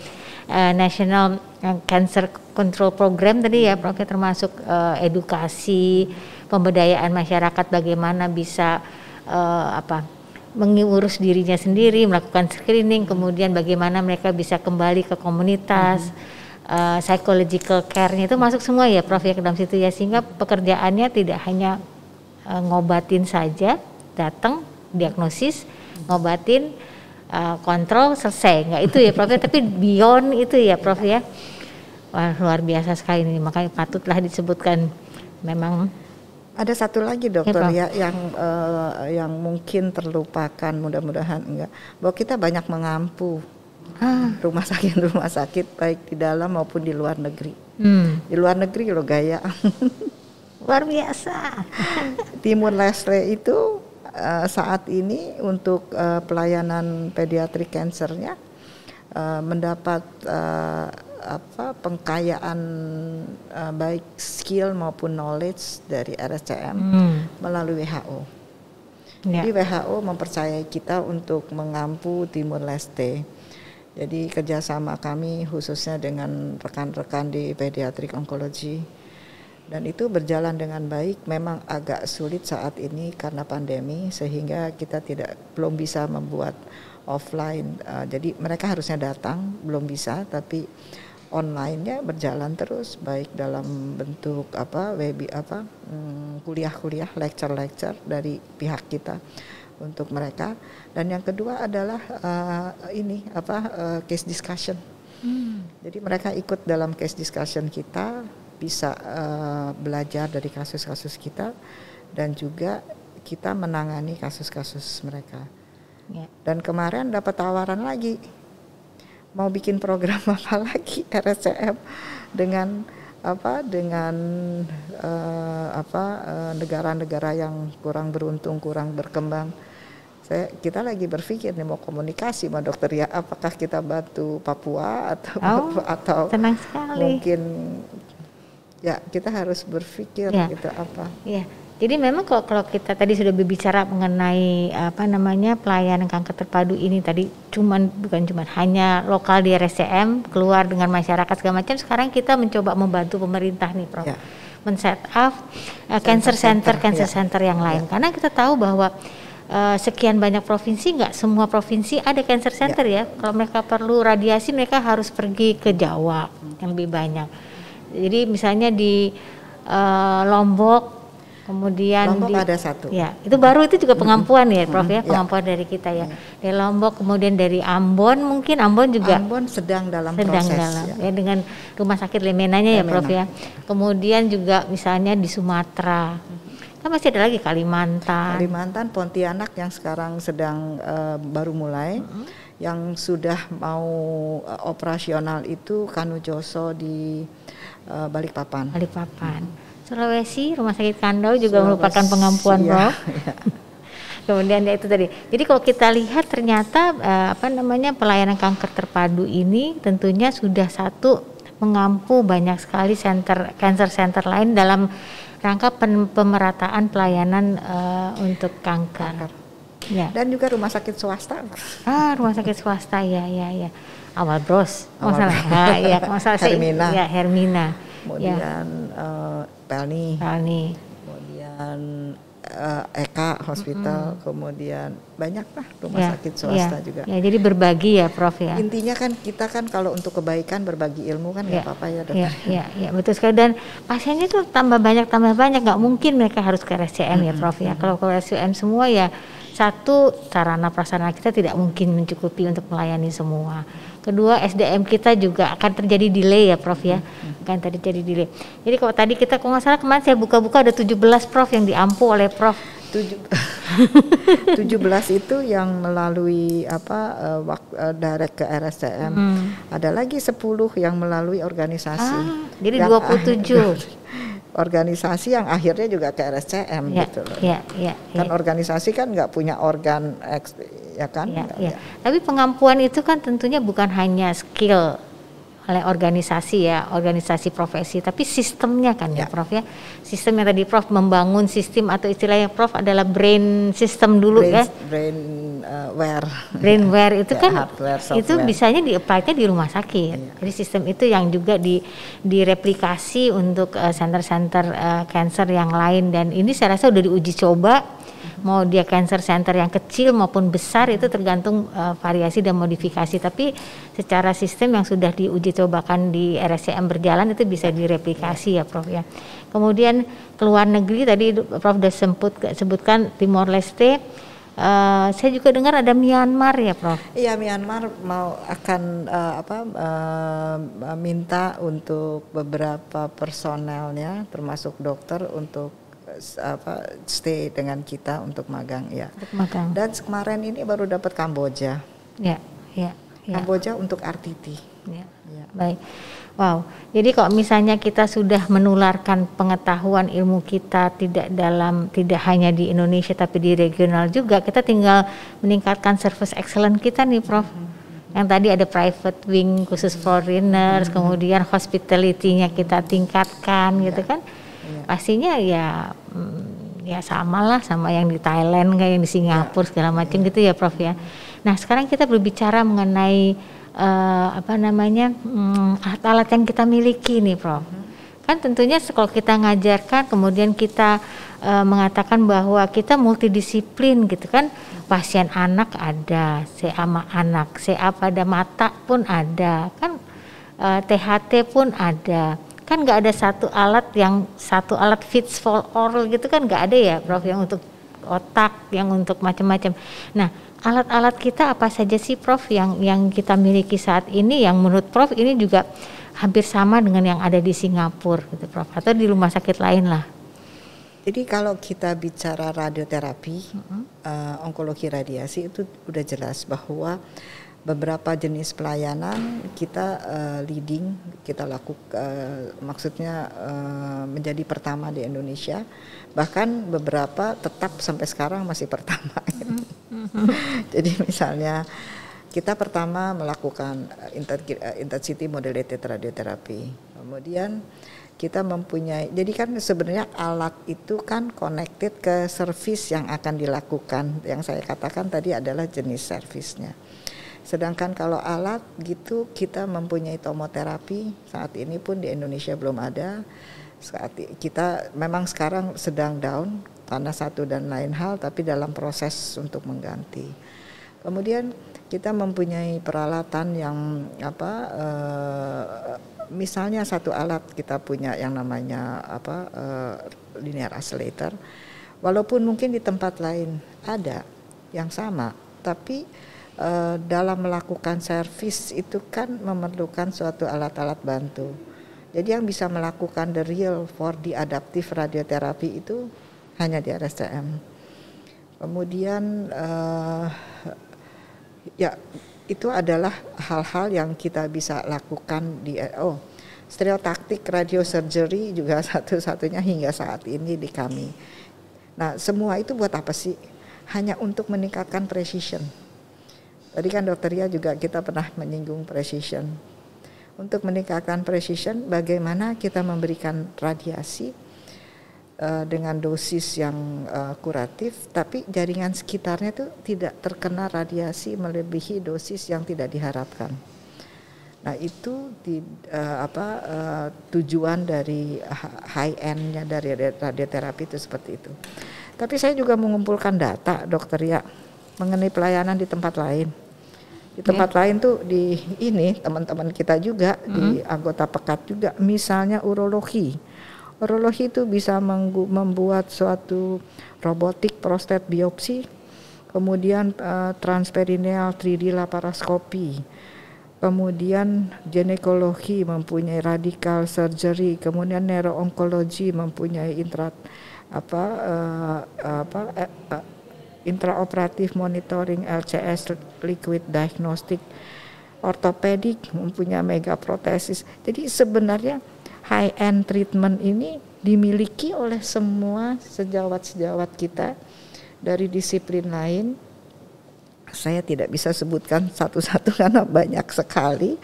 National Cancer Control Program tadi ya Prof ya, termasuk edukasi, pemberdayaan masyarakat bagaimana bisa mengurus dirinya sendiri, melakukan screening, kemudian bagaimana mereka bisa kembali ke komunitas. Psychological care-nya itu masuk semua ya Prof ya ke dalam situ ya, sehingga pekerjaannya tidak hanya ngobatin saja, datang diagnosis, ngobatin, kontrol, selesai, nggak itu ya Prof ya, tapi beyond itu ya Prof ya. Wah, luar biasa sekali ini, makanya patutlah disebutkan. Memang ada satu lagi Dokter ya yang mungkin terlupakan, mudah-mudahan enggak, bahwa kita banyak mengampu rumah sakit baik di dalam maupun di luar negeri. Di luar negeri lo gaya luar biasa. Timur Leste itu saat ini untuk pelayanan pediatric cancernya mendapat pengkayaan baik skill maupun knowledge dari RSCM melalui WHO. Jadi WHO mempercayai kita untuk mengampu Timur Leste. Jadi kerjasama kami khususnya dengan rekan-rekan di pediatric oncology, dan itu berjalan dengan baik. Memang agak sulit saat ini karena pandemi, sehingga kita belum bisa membuat offline. Jadi mereka harusnya datang, belum bisa, tapi online-nya berjalan terus, baik dalam bentuk kuliah-kuliah, lecture-lecture dari pihak kita untuk mereka. Dan yang kedua adalah case discussion. Jadi mereka ikut dalam case discussion kita, bisa belajar dari kasus-kasus kita, dan juga kita menangani kasus-kasus mereka. Dan kemarin dapat tawaran lagi, mau bikin program apa lagi RSCM dengan negara-negara yang kurang beruntung, kurang berkembang. Kita lagi berpikir nih mau komunikasi sama Dokter Ya, apakah kita bantu Papua atau senang sekali. Mungkin ya kita harus berpikir gitu apa. Iya. Jadi memang kalau kita tadi sudah berbicara mengenai pelayanan kanker terpadu ini tadi bukan cuma hanya lokal di RSCM, keluar dengan masyarakat segala macam. Sekarang kita mencoba membantu pemerintah nih, Prof. Men-set up cancer center yang lain. Karena kita tahu bahwa sekian banyak provinsi, nggak semua provinsi ada cancer center ya. Kalau mereka perlu radiasi, mereka harus pergi ke Jawa yang lebih banyak. Jadi misalnya di Lombok, kemudian Lombok ada satu. Ya, itu baru itu juga pengampuan ya, Prof ya, pengampuan dari kita ya. Di Lombok, kemudian dari Ambon, mungkin Ambon juga sedang dalam proses ya, dengan rumah sakit Lemenanya ya, Prof ya. Kemudian juga misalnya di Sumatera. Kan masih ada lagi Kalimantan, Pontianak yang sekarang sedang baru mulai. Yang sudah mau operasional itu Kanujoso di Balikpapan. Sulawesi, Rumah Sakit Kandau juga merupakan pengampuan, Prof. Ya. Kemudian ya itu tadi. Jadi kalau kita lihat ternyata pelayanan kanker terpadu ini tentunya sudah mengampu banyak sekali cancer center lain dalam rangka pemerataan pelayanan untuk kanker. Ya. Dan juga rumah sakit swasta. Rumah sakit swasta ya. Awal Bros. Masalah Hermina. Ya, Hermina. Kemudian Pelni. Kemudian Eka Hospital, kemudian banyaklah rumah sakit swasta juga. Ya, jadi berbagi ya, Prof ya. Intinya kan kita kan kalau untuk kebaikan berbagi ilmu kan nggak apa-apa ya, Dokter. Ya, betul sekali. Dan pasiennya itu tambah banyak, nggak mungkin mereka harus ke RSCM ya, Prof ya. Kalau ke RSCM semua ya, satu, sarana prasarana kita tidak mungkin mencukupi untuk melayani semua. Kedua, SDM kita juga akan terjadi delay ya, Prof ya. Akan terjadi delay. Jadi kalau tadi kita kalau nggak salah kemarin saya buka-buka ada 17 Prof yang diampu oleh Prof. 17 itu yang melalui direct ke RSCM. Ada lagi 10 yang melalui organisasi. Jadi 27. Organisasi yang akhirnya juga ke RSCM gitu loh. Kan organisasi kan nggak punya organ ya kan. Tapi pengampuan itu kan tentunya bukan hanya skill oleh organisasi ya, organisasi profesi, tapi sistemnya kan ya, Prof ya. Sistem yang tadi Prof membangun sistem atau istilahnya Prof adalah brain system dulu brainware itu kan hardware, itu bisanya di-apply-nya di rumah sakit. Jadi sistem itu yang juga direplikasi untuk center-center cancer yang lain, dan ini saya rasa udah diuji coba. Mau dia cancer center yang kecil maupun besar itu tergantung variasi dan modifikasi, tapi secara sistem yang sudah diuji cobakan di RSCM berjalan itu bisa direplikasi ya, Prof ya. Kemudian keluar negeri tadi Prof sudah sebutkan Timor Leste, saya juga dengar ada Myanmar ya, Prof. Iya, Myanmar akan minta untuk beberapa personelnya termasuk dokter untuk stay dengan kita untuk magang ya. Dan kemarin ini baru dapat Kamboja. Kamboja untuk RTT. Baik. Wow. Jadi kalau misalnya kita sudah menularkan pengetahuan ilmu kita tidak hanya di Indonesia tapi di regional juga, kita tinggal meningkatkan service excellence kita nih, Prof. Yang tadi ada private wing khusus foreigners, kemudian hospitality-nya kita tingkatkan gitu kan. Pastinya ya samalah sama yang di Thailand kayak yang di Singapura segala macam gitu ya, Prof ya. Nah, sekarang kita berbicara mengenai alat-alat yang kita miliki nih, Prof. Kan tentunya kalau kita ngajarkan kemudian kita mengatakan bahwa kita multidisiplin gitu kan. Pasien anak ada, CA anak, CA pada mata pun ada, kan THT pun ada. Kan nggak ada satu alat fits for all gitu kan, nggak ada ya, Prof, yang untuk otak, yang untuk macam-macam. Nah, alat-alat kita apa saja sih, Prof, yang kita miliki saat ini yang menurut Prof ini juga hampir sama dengan yang ada di Singapura gitu, Prof, atau di rumah sakit lain lah. Jadi kalau kita bicara radioterapi, onkologi radiasi itu udah jelas bahwa beberapa jenis pelayanan kita leading, kita lakukan, maksudnya menjadi pertama di Indonesia, bahkan beberapa tetap sampai sekarang masih pertama. Jadi misalnya kita pertama melakukan intensity modulated radiotherapy, kemudian kita mempunyai, jadi kan sebenarnya alat itu kan connected ke service yang akan dilakukan. Yang saya katakan tadi adalah jenis servisnya. Sedangkan kalau alat gitu kita mempunyai tomoterapi, saat ini pun di Indonesia belum ada. Saat kita memang sekarang sedang down karena satu dan lain hal, tapi dalam proses untuk mengganti. Kemudian kita mempunyai peralatan yang misalnya satu alat kita punya yang namanya linear oscillator, walaupun mungkin di tempat lain ada yang sama, tapi dalam melakukan servis itu kan memerlukan suatu alat-alat bantu. Jadi yang bisa melakukan the real 4D adaptive radioterapi itu hanya di RSCM. Kemudian ya itu adalah hal-hal yang kita bisa lakukan di stereotactic radiosurgery juga satu-satunya hingga saat ini di kami. Nah, semua itu buat apa sih? Hanya untuk meningkatkan precision. Tadi kan Dokter Ria juga kita pernah menyinggung precision. Untuk meningkatkan precision, bagaimana kita memberikan radiasi dengan dosis yang kuratif, tapi jaringan sekitarnya itu tidak terkena radiasi melebihi dosis yang tidak diharapkan. Nah itu tujuan dari high end-nya dari radioterapi itu seperti itu. Tapi saya juga mengumpulkan data, Dokter Ria, mengenai pelayanan di tempat lain. Di tempat lain tuh di ini teman-teman kita juga di anggota pekat juga, misalnya urologi. Urologi itu bisa membuat suatu robotik prostat biopsi, kemudian transperineal 3D laparoskopi, kemudian ginekologi mempunyai radical surgery, kemudian neuroonkologi mempunyai intraoperatif monitoring LCS liquid diagnostic, ortopedik mempunyai megaprotesis. Jadi sebenarnya high end treatment ini dimiliki oleh semua sejawat-sejawat kita dari disiplin lain. Saya tidak bisa sebutkan satu-satu karena banyak sekali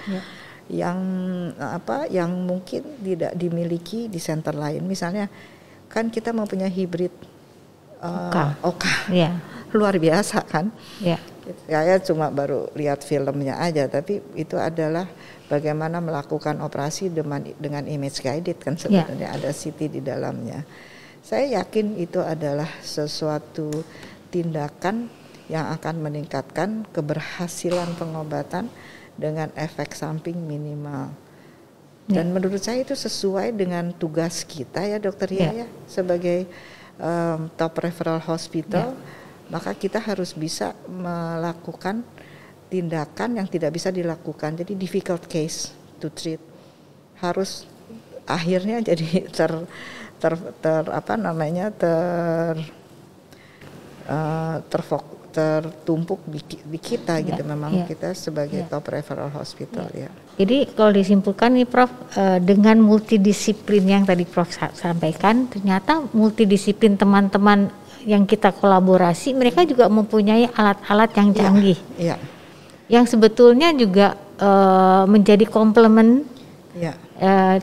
yang mungkin tidak dimiliki di center lain. Misalnya kan kita mempunyai hibrid Oka. Luar biasa kan. Saya cuma baru lihat filmnya aja, tapi itu adalah bagaimana melakukan operasi dengan image guided kan sebenarnya ada CT di dalamnya. Saya yakin itu adalah sesuatu tindakan yang akan meningkatkan keberhasilan pengobatan dengan efek samping minimal. Dan menurut saya itu sesuai dengan tugas kita ya Dokter Ria ya sebagai top referral hospital, maka kita harus bisa melakukan tindakan yang tidak bisa dilakukan. Jadi difficult case to treat harus akhirnya jadi tertumpuk di kita gitu. Memang kita sebagai top referral hospital ya. Jadi kalau disimpulkan nih Prof, dengan multidisiplin yang tadi Prof sampaikan, ternyata multidisiplin teman-teman yang kita kolaborasi, mereka juga mempunyai alat-alat yang canggih, yang sebetulnya juga menjadi komplement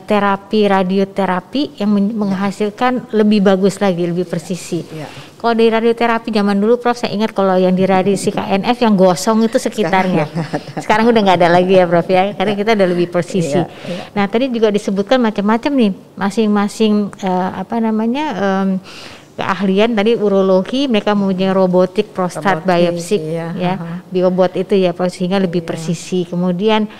terapi radioterapi yang menghasilkan lebih bagus lagi, lebih presisi. Kalau di radioterapi zaman dulu Prof, saya ingat kalau yang di radiasi KNF yang gosong itu sekitarnya. Sekarang udah nggak ada lagi ya Prof ya, karena kita udah lebih presisi. Nah tadi juga disebutkan macam-macam nih, masing-masing keahlian. Tadi urologi mereka mempunyai robotik prostat biopsik biobot itu ya Prof, sehingga lebih presisi. Kemudian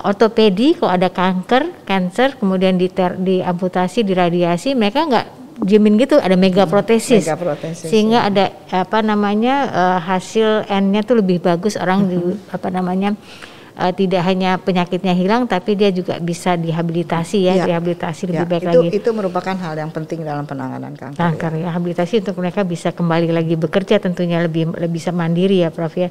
ortopedi kalau ada kanker, kemudian diamputasi, diradiasi, mereka nggak jamin gitu, ada megaprotesis, sehingga ada hasil N-nya tuh lebih bagus, orang tidak hanya penyakitnya hilang tapi dia juga bisa dihabilitasi rehabilitasi lebih baik lagi. Itu merupakan hal yang penting dalam penanganan kanker. Rehabilitasi untuk mereka bisa kembali lagi bekerja, tentunya lebih bisa mandiri ya Prof ya.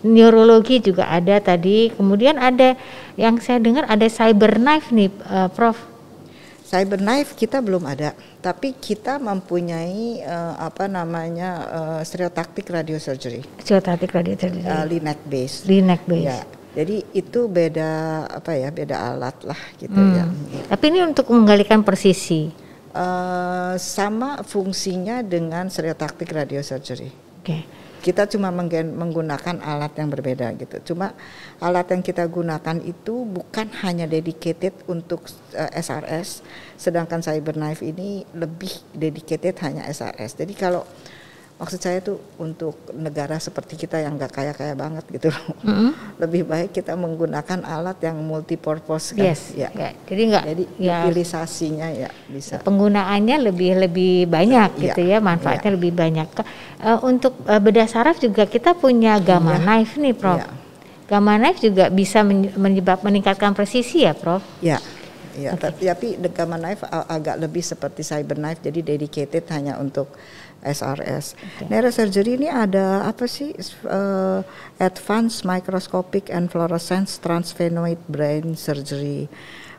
Neurologi juga ada tadi, kemudian ada yang saya dengar ada cyberknife nih Prof. Cyberknife kita belum ada, tapi kita mempunyai stereotactic radiosurgery. Stereotactic radiosurgery. Linac based. Linac based. Ya. Jadi itu beda apa ya, beda alat lah gitu ya. Tapi ini untuk menggalikan presisi. Sama fungsinya dengan stereotactic radiosurgery. Oke. Kita cuma menggunakan alat yang berbeda gitu. Cuma alat yang kita gunakan itu bukan hanya dedicated untuk SRS, sedangkan CyberKnife ini lebih dedicated hanya SRS. Jadi kalau maksud saya tuh untuk negara seperti kita yang nggak kaya-kaya banget gitu loh, lebih baik kita menggunakan alat yang multipurpose kan. Yes. Ya. Jadi nggak. Jadi utilisasinya ya bisa. Penggunaannya lebih banyak gitu ya, manfaatnya lebih banyak. Untuk bedah saraf juga kita punya Gamma Knife nih, Prof. Gamma Knife juga bisa meningkatkan presisi ya, Prof? Ya. Ya, tapi Gamma Knife agak lebih seperti CyberKnife, jadi dedicated hanya untuk SRS. Neurosurgery ini ada apa sih? Advanced Microscopic and Fluorescence Transphenoid Brain Surgery.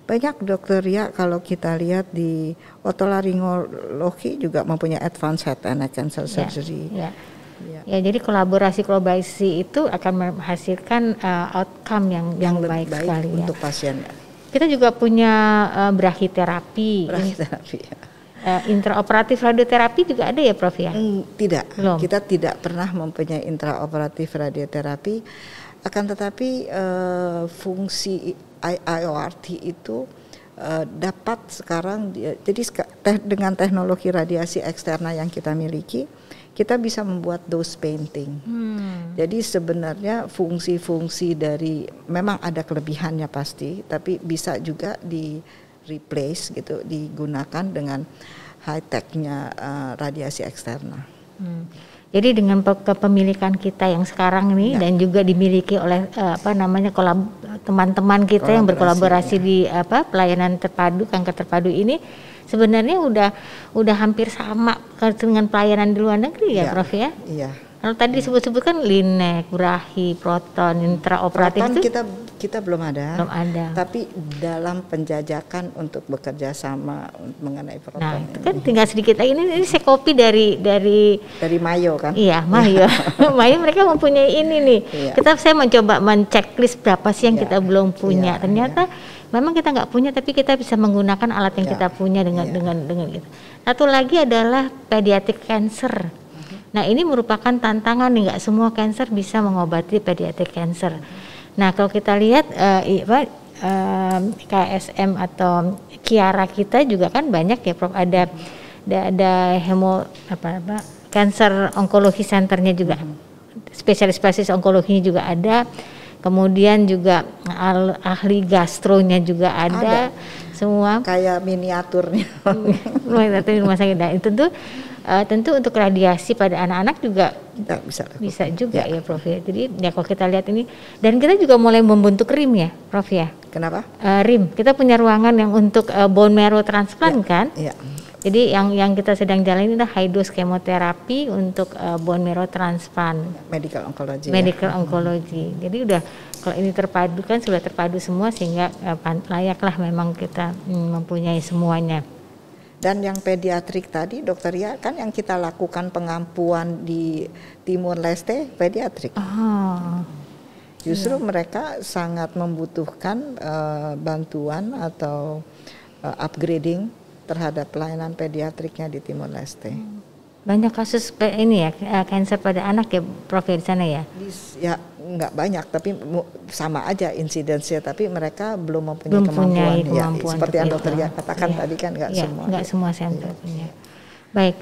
Banyak dokter ya kalau kita lihat di otolaryngologi juga mempunyai advanced head and neck cancer surgery. Ya, jadi kolaborasi itu akan menghasilkan outcome yang baik sekali untuk pasien. Kita juga punya brachytherapy. Intraoperatif radioterapi juga ada ya, Prof ya? Tidak. Belum. Kita tidak pernah mempunyai intraoperatif radioterapi. Akan tetapi fungsi IORT itu dapat sekarang jadi dengan teknologi radiasi eksterna yang kita miliki, kita bisa membuat dose painting. Jadi sebenarnya fungsi-fungsi dari memang ada kelebihannya pasti, tapi bisa juga di replace gitu, digunakan dengan high tech-nya radiasi eksterna. Jadi dengan kepemilikan kita yang sekarang ini dan juga dimiliki oleh teman-teman kita yang berkolaborasi di pelayanan terpadu kanker terpadu ini, sebenarnya udah hampir sama dengan pelayanan di luar negeri ya, Prof ya? Iya. Kalau tadi disebut-sebutkan Linac, Brachy, Proton, intraoperatif Proton itu kita belum ada. Belum ada. Tapi dalam penjajakan untuk bekerja sama mengenai Proton. Nah, itu kan tinggal sedikit lagi. Ini saya copy dari Mayo kan? Iya, Mayo. Mayo mereka mempunyai ini nih. Iya. Saya mencoba men-checklist berapa sih yang kita belum punya. Ternyata memang kita nggak punya, tapi kita bisa menggunakan alat yang kita punya dengan gitu. Satu lagi adalah pediatric cancer. Nah, ini merupakan tantangan nih, nggak semua cancer bisa mengobati pediatric cancer. Nah, kalau kita lihat KSM atau Kiara kita juga kan banyak ya, Prof. Ada cancer onkologi centernya juga, spesialis onkologinya juga ada. Kemudian juga ahli gastronya juga ada. Semua kayak miniaturnya. Rumah sakit. Nah, itu tuh tentu untuk radiasi pada anak-anak juga bisa juga ya, Prof ya. Jadi ya kalau kita lihat ini, dan kita juga mulai membentuk rim ya, Prof ya. Kenapa? Rim. Kita punya ruangan yang untuk bone marrow transplant kan. Iya. Jadi yang kita sedang jalan ini adalah high dose kemoterapi untuk bone marrow transplant. Medical oncology. Oncology. Jadi udah kalau ini terpadu kan sudah terpadu semua sehingga layaklah memang kita mempunyai semuanya. Dan yang pediatrik tadi, Dokter Ria, kan yang kita lakukan pengampuan di Timur Leste pediatrik. Justru mereka sangat membutuhkan bantuan atau upgrading terhadap pelayanan pediatriknya di Timur Leste. Banyak kasus ini ya, kanker pada anak ya, Prof di sana ya? Ya nggak banyak, tapi sama aja insidensnya, tapi mereka belum mempunyai kemampuan. Ya, seperti yang dokter ya katakan tadi kan nggak semua. Nggak semua sampel punya. Baik,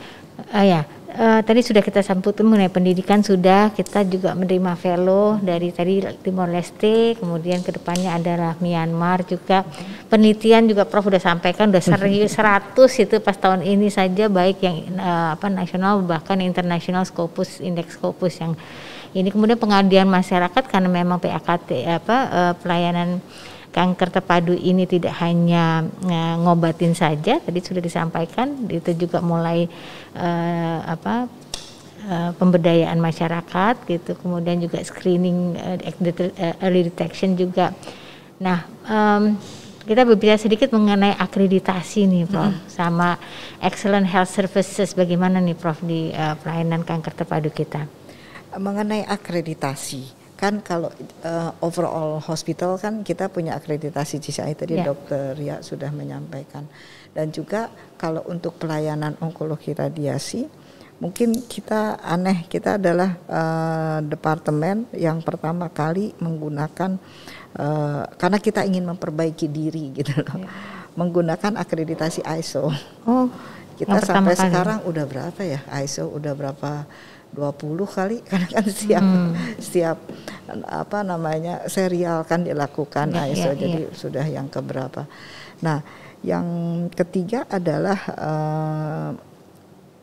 tadi sudah kita sambut mengenai pendidikan, sudah kita juga menerima fellow dari tadi Timor Leste, kemudian kedepannya adalah Myanmar juga. Penelitian juga Prof udah sampaikan, udah 100 itu pas tahun ini saja, baik yang nasional bahkan international Scopus, Index Scopus yang ini. Kemudian pengabdian masyarakat karena memang PAKT pelayanan kanker terpadu ini tidak hanya ngobatin saja, tadi sudah disampaikan, itu juga mulai pemberdayaan masyarakat gitu, kemudian juga screening, early detection juga. Nah, kita berbicara sedikit mengenai akreditasi nih, Prof, sama excellent health services, bagaimana nih, Prof, di pelayanan kanker terpadu kita? Mengenai akreditasi, kan kalau overall hospital kan kita punya akreditasi GCI tadi Dokter Ria sudah menyampaikan. Dan juga kalau untuk pelayanan onkologi radiasi, mungkin kita aneh, kita adalah departemen yang pertama kali menggunakan karena kita ingin memperbaiki diri gitu loh, menggunakan akreditasi ISO. Oh, kita sampai sekarang udah berapa ya ISO, udah berapa 20 kali karena kan setiap apa namanya serial kan dilakukan ISO, jadi sudah yang keberapa. Nah, yang ketiga adalah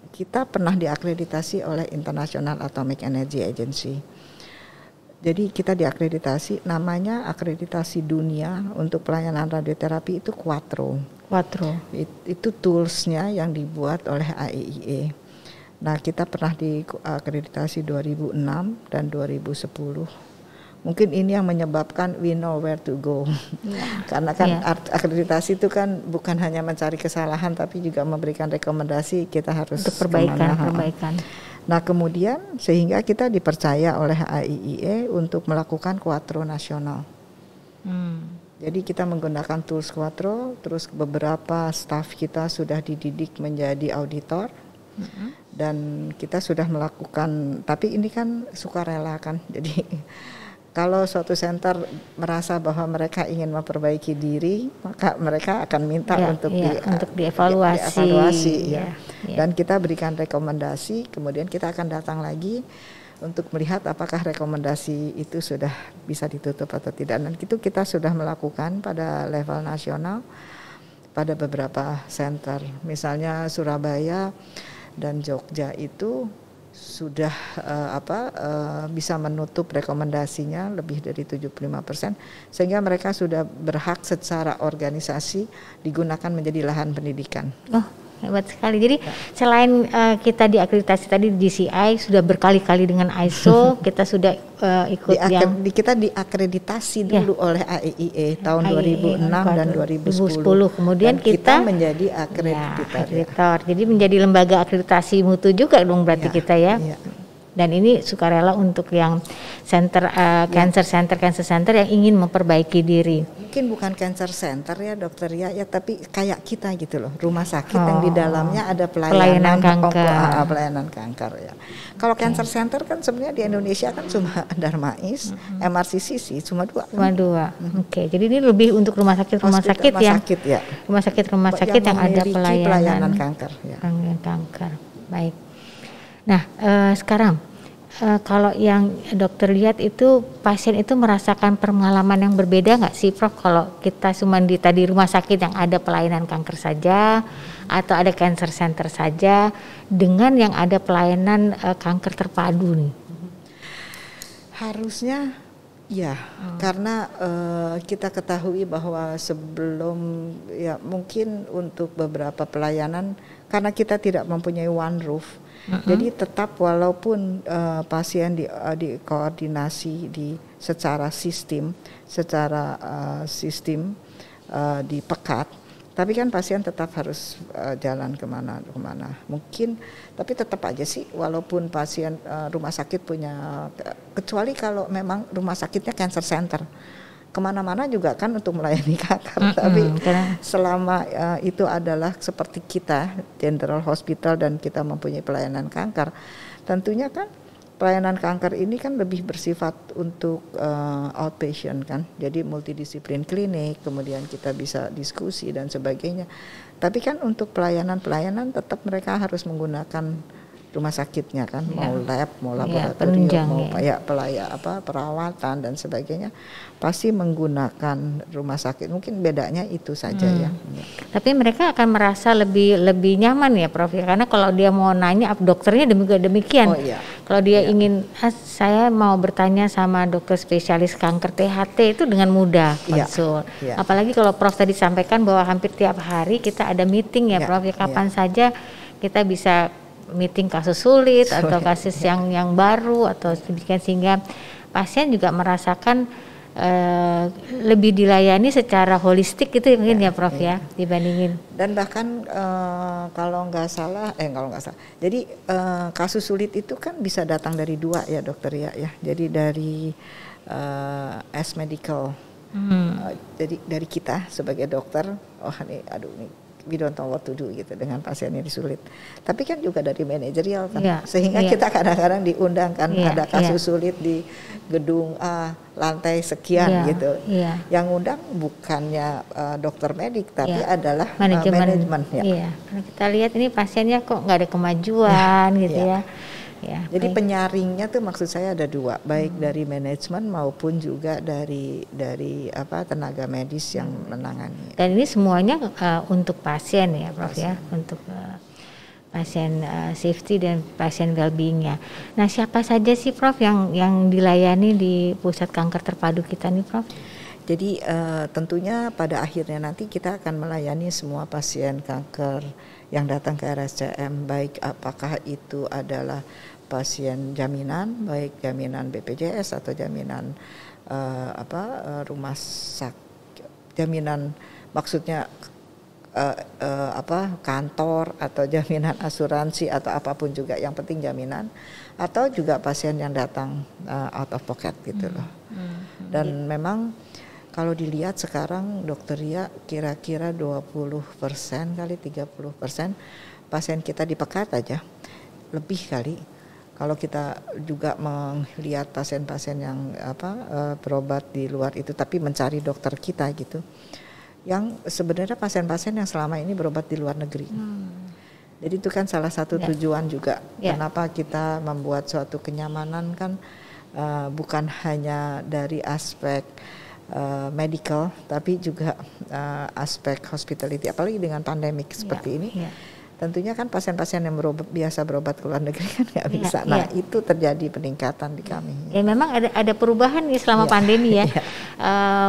kita pernah diakreditasi oleh International Atomic Energy Agency. Jadi kita diakreditasi, namanya akreditasi dunia untuk pelayanan radioterapi itu Quattro. Itu toolsnya yang dibuat oleh AIIE. Nah, kita pernah diakreditasi 2006 dan 2010. Mungkin ini yang menyebabkan we know where to go. Karena kan akreditasi itu kan bukan hanya mencari kesalahan, tapi juga memberikan rekomendasi kita harus untuk perbaikan. Nah, kemudian sehingga kita dipercaya oleh AIIE untuk melakukan Quattro nasional. Jadi kita menggunakan tools Quattro, terus beberapa staf kita sudah dididik menjadi auditor. Dan kita sudah melakukan, tapi ini kan sukarela kan. Jadi kalau suatu center merasa bahwa mereka ingin memperbaiki diri, maka mereka akan minta untuk dievaluasi. Dan kita berikan rekomendasi, kemudian kita akan datang lagi untuk melihat apakah rekomendasi itu sudah bisa ditutup atau tidak. Dan itu kita sudah melakukan pada level nasional pada beberapa center, misalnya Surabaya dan Jogja itu sudah bisa menutup rekomendasinya lebih dari 75%, sehingga mereka sudah berhak secara organisasi digunakan menjadi lahan pendidikan. Oh, hebat sekali. Jadi selain kita diakreditasi tadi di GCI, sudah berkali-kali dengan ISO, kita sudah ikut kita diakreditasi dulu oleh AIIE tahun 2006 dan 2010. Kemudian dan kita menjadi akreditor. Jadi menjadi lembaga akreditasi mutu juga dong berarti kita ya. Dan ini sukarela untuk yang cancer center yang ingin memperbaiki diri. Mungkin bukan cancer center ya Dokter ya, tapi kayak kita gitu loh, rumah sakit yang di dalamnya ada pelayanan kanker ya. Kalau cancer center kan sebenarnya di Indonesia kan cuma Darmais, MRCCC cuma dua. Jadi ini lebih untuk rumah sakit yang ada pelayanan kanker. Kanker. Baik. Nah, sekarang kalau yang dokter lihat itu pasien itu merasakan pengalaman yang berbeda nggak sih Prof? Kalau kita cuma di rumah sakit yang ada pelayanan kanker saja atau ada cancer center saja dengan yang ada pelayanan kanker terpadu nih? Harusnya ya, karena kita ketahui bahwa sebelum mungkin untuk beberapa pelayanan karena kita tidak mempunyai one roof. Jadi tetap walaupun pasien dikoordinasi secara sistem di Pekat, tapi kan pasien tetap harus jalan kemana. Mungkin, tapi tetap aja sih walaupun pasien rumah sakit punya, kecuali kalau memang rumah sakitnya cancer center. Kemana-mana juga kan untuk melayani kanker, tapi selama itu adalah seperti kita General Hospital dan kita mempunyai pelayanan kanker, tentunya kan pelayanan kanker ini kan lebih bersifat untuk outpatient kan, jadi multidisiplin klinik, kemudian kita bisa diskusi dan sebagainya. Tapi kan untuk pelayanan tetap mereka harus menggunakan rumah sakitnya kan, mau lab, mau laboratorium, mau perawatan dan sebagainya, pasti menggunakan rumah sakit. Mungkin bedanya itu saja ya. Tapi mereka akan merasa lebih nyaman ya Prof ya, karena kalau dia mau nanya dokternya demikian. Kalau dia ingin saya mau bertanya sama dokter spesialis kanker THT itu dengan mudah konsul. Apalagi kalau Prof tadi sampaikan bahwa hampir tiap hari kita ada meeting ya Prof ya, kapan saja kita bisa meeting kasus sulit atau kasus yang baru atau sedemikian, sehingga pasien juga merasakan lebih dilayani secara holistik gitu mungkin ya Prof ya dibandingin. Dan bahkan kalau nggak salah, jadi kasus sulit itu kan bisa datang dari dua ya Dokter ya. Jadi dari as medical. Jadi dari kita sebagai dokter, we don't know what to do gitu dengan pasien ini sulit. Tapi kan juga dari manajerial kan, sehingga kita kadang-kadang diundang kan, ada kasus sulit di gedung A, lantai sekian gitu. Yang undang bukannya dokter medik, tapi adalah manajemen. Karena kita lihat ini pasiennya kok nggak ada kemajuan gitu ya. Jadi penyaringnya tuh maksud saya ada dua, baik dari manajemen maupun juga dari tenaga medis yang menangani. Dan ini semuanya untuk pasien ya, Prof ya, untuk pasien safety dan pasien well-being-nya. Nah, siapa saja sih Prof yang dilayani di pusat kanker terpadu kita nih, Prof? Jadi tentunya pada akhirnya nanti kita akan melayani semua pasien kanker yang datang ke RSCM, baik apakah itu adalah pasien jaminan, baik jaminan BPJS atau jaminan rumah sakit, jaminan maksudnya kantor atau jaminan asuransi atau apapun juga, yang penting jaminan, atau juga pasien yang datang out of pocket gitu loh. Dan memang kalau dilihat sekarang Dokter Ria kira-kira 20% kali 30% pasien kita di Pekat aja, lebih kali. Kalau kita juga melihat pasien-pasien yang berobat di luar itu tapi mencari dokter kita gitu, yang sebenarnya pasien-pasien yang selama ini berobat di luar negeri. Jadi itu kan salah satu tujuan juga kenapa kita membuat suatu kenyamanan kan, bukan hanya dari aspek medical tapi juga aspek hospitality, apalagi dengan pandemik seperti ini. Tentunya kan pasien-pasien yang biasa berobat ke luar negeri kan nggak bisa. Itu terjadi peningkatan di kami. Ya memang ada perubahan nih selama pandemi ya.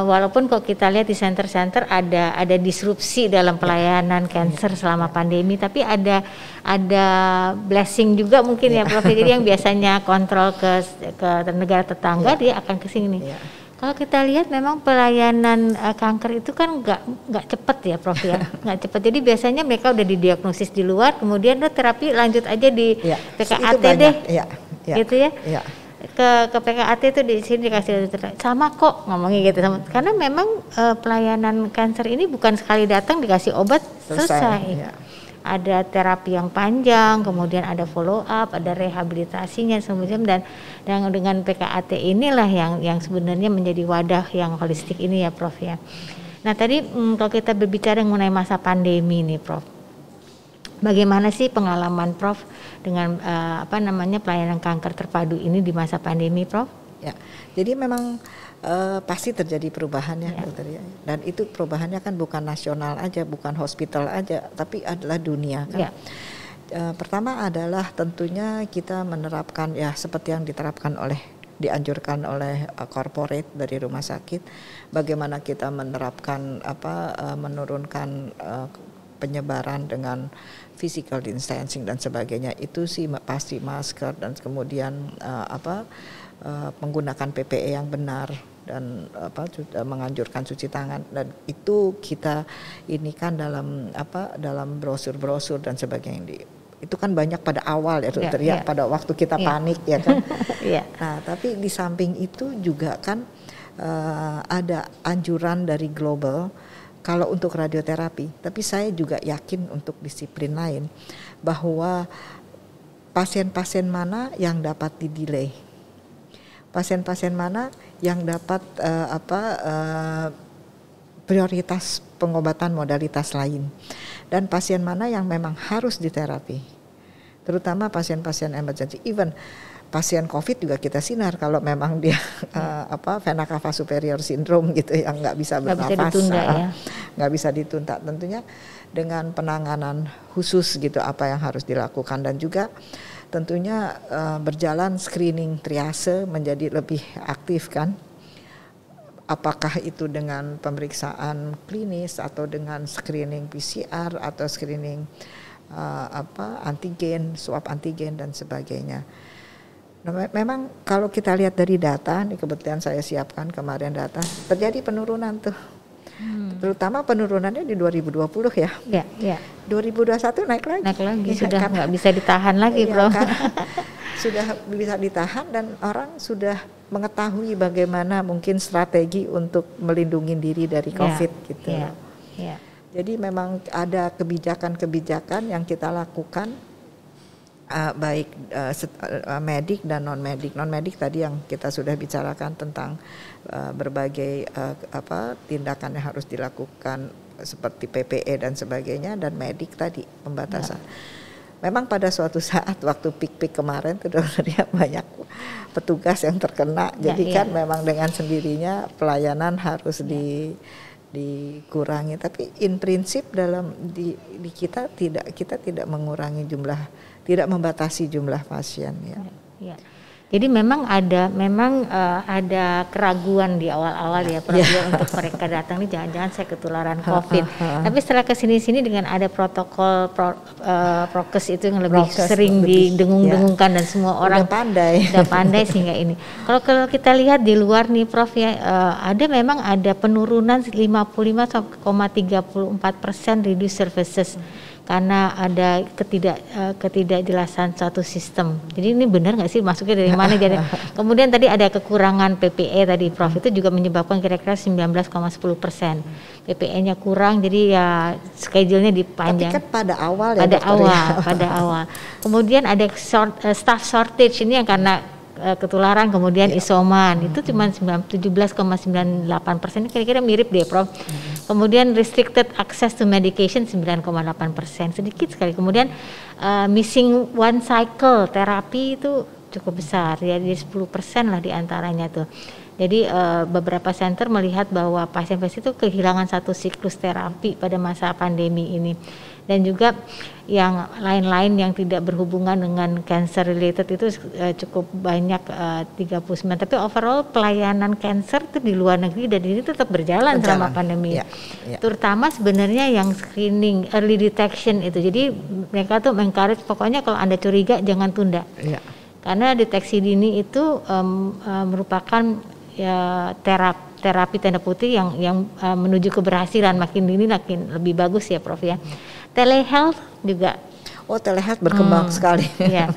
Walaupun kok kita lihat di center-center ada disrupsi dalam pelayanan cancer selama pandemi, tapi ada blessing juga mungkin ya Prof. Jadi yang biasanya kontrol ke negara tetangga dia akan ke sini. Kalau kita lihat memang pelayanan kanker itu kan nggak cepat ya Prof ya, nggak cepat. Jadi biasanya mereka udah didiagnosis di luar, kemudian terapi lanjut aja di PKAT deh, gitu ya. Ke PKAT itu di sini dikasih sama kok ngomongnya gitu, karena memang pelayanan kanker ini bukan sekali datang dikasih obat selesai. Ada terapi yang panjang, kemudian ada follow up, ada rehabilitasinya semacam, dan dengan PKAT inilah yang sebenarnya menjadi wadah yang holistik ini ya Prof ya. Nah tadi kalau kita berbicara mengenai masa pandemi nih Prof, bagaimana sih pengalaman Prof dengan pelayanan kanker terpadu ini di masa pandemi Prof? Ya, jadi memang pasti terjadi perubahan ya Dokter ya. Dan itu perubahannya kan bukan nasional aja, bukan hospital aja, tapi adalah dunia kan. Pertama adalah tentunya kita menerapkan ya seperti yang dianjurkan oleh corporate dari rumah sakit, bagaimana kita menerapkan menurunkan penyebaran dengan physical distancing dan sebagainya. Itu sih pasti masker dan kemudian menggunakan PPE yang benar dan menganjurkan cuci tangan, dan itu kita ini kan dalam brosur-brosur dan sebagainya. Itu kan banyak pada awal ya Dokter ya, pada waktu kita panik ya kan. Nah tapi di samping itu juga kan ada anjuran dari global kalau untuk radioterapi, tapi saya juga yakin untuk disiplin lain bahwa pasien-pasien mana yang dapat di-delay, pasien-pasien mana yang dapat prioritas pengobatan modalitas lain, dan pasien mana yang memang harus diterapi, terutama pasien-pasien emergency. Even pasien COVID juga kita sinar kalau memang dia vena cava superior syndrome gitu yang nggak bisa bernafas, nggak bisa ditunda. Tentunya dengan penanganan khusus gitu apa yang harus dilakukan, dan juga tentunya berjalan screening triase menjadi lebih aktif kan. Apakah itu dengan pemeriksaan klinis atau dengan screening PCR atau screening antigen, swab antigen dan sebagainya. Nah, memang kalau kita lihat dari data, ini kebetulan saya siapkan kemarin data, terjadi penurunan tuh. Terutama penurunannya di 2020 ya. 2021 naik lagi. Sudah nggak bisa ditahan lagi, Bro. Sudah bisa ditahan dan orang sudah mengetahui bagaimana mungkin strategi untuk melindungi diri dari COVID gitu. Jadi memang ada kebijakan-kebijakan yang kita lakukan, baik medik dan non medik. Non medik tadi yang kita sudah bicarakan tentang berbagai tindakan yang harus dilakukan seperti PPE dan sebagainya, dan medik tadi pembatasan. Memang pada suatu saat waktu peak kemarin itu banyak petugas yang terkena, jadi kan memang dengan sendirinya pelayanan harus dikurangi. Tapi in prinsip dalam di kita tidak mengurangi jumlah, tidak membatasi jumlah pasien ya. Jadi memang ada keraguan di awal-awal ya Prof untuk mereka datang nih, jangan-jangan saya ketularan COVID. Tapi setelah kesini-sini dengan ada protokol prokes itu yang lebih sering didengung-dengungkan dan semua orang udah pandai sehingga ini. Kalau kita lihat di luar nih Prof ya, memang ada penurunan 55,34% reduced services. Karena ada ketidakjelasan suatu sistem. Jadi ini benar nggak sih masuknya dari mana? Jadi kemudian tadi ada kekurangan PPE tadi Prof, itu juga menyebabkan kira-kira 19,10%. PPE-nya kurang, jadi ya schedule-nya dipanjang. Tapi kan pada awal ya. Pada awal. Kemudian ada staff shortage, ini yang karena ketularan kemudian isoman itu cuma 17,98%, kira-kira mirip deh Prof. Kemudian restricted access to medication 9,8%, sedikit sekali. Kemudian missing one cycle terapi itu cukup besar ya, jadi 10% lah diantaranya tuh. Jadi beberapa center melihat bahwa pasien-pasien itu kehilangan satu siklus terapi pada masa pandemi ini. Dan juga yang lain-lain yang tidak berhubungan dengan cancer related itu cukup banyak 39. Tapi overall pelayanan cancer itu di luar negeri dan ini tetap berjalan selama pandemi. Terutama sebenarnya yang screening, early detection itu. Jadi mereka tuh encourage pokoknya kalau Anda curiga jangan tunda. Karena deteksi dini itu merupakan terapi tanda putih yang menuju keberhasilan, makin dini makin lebih bagus ya Prof ya. Telehealth juga. Telehealth berkembang sekali. Ya.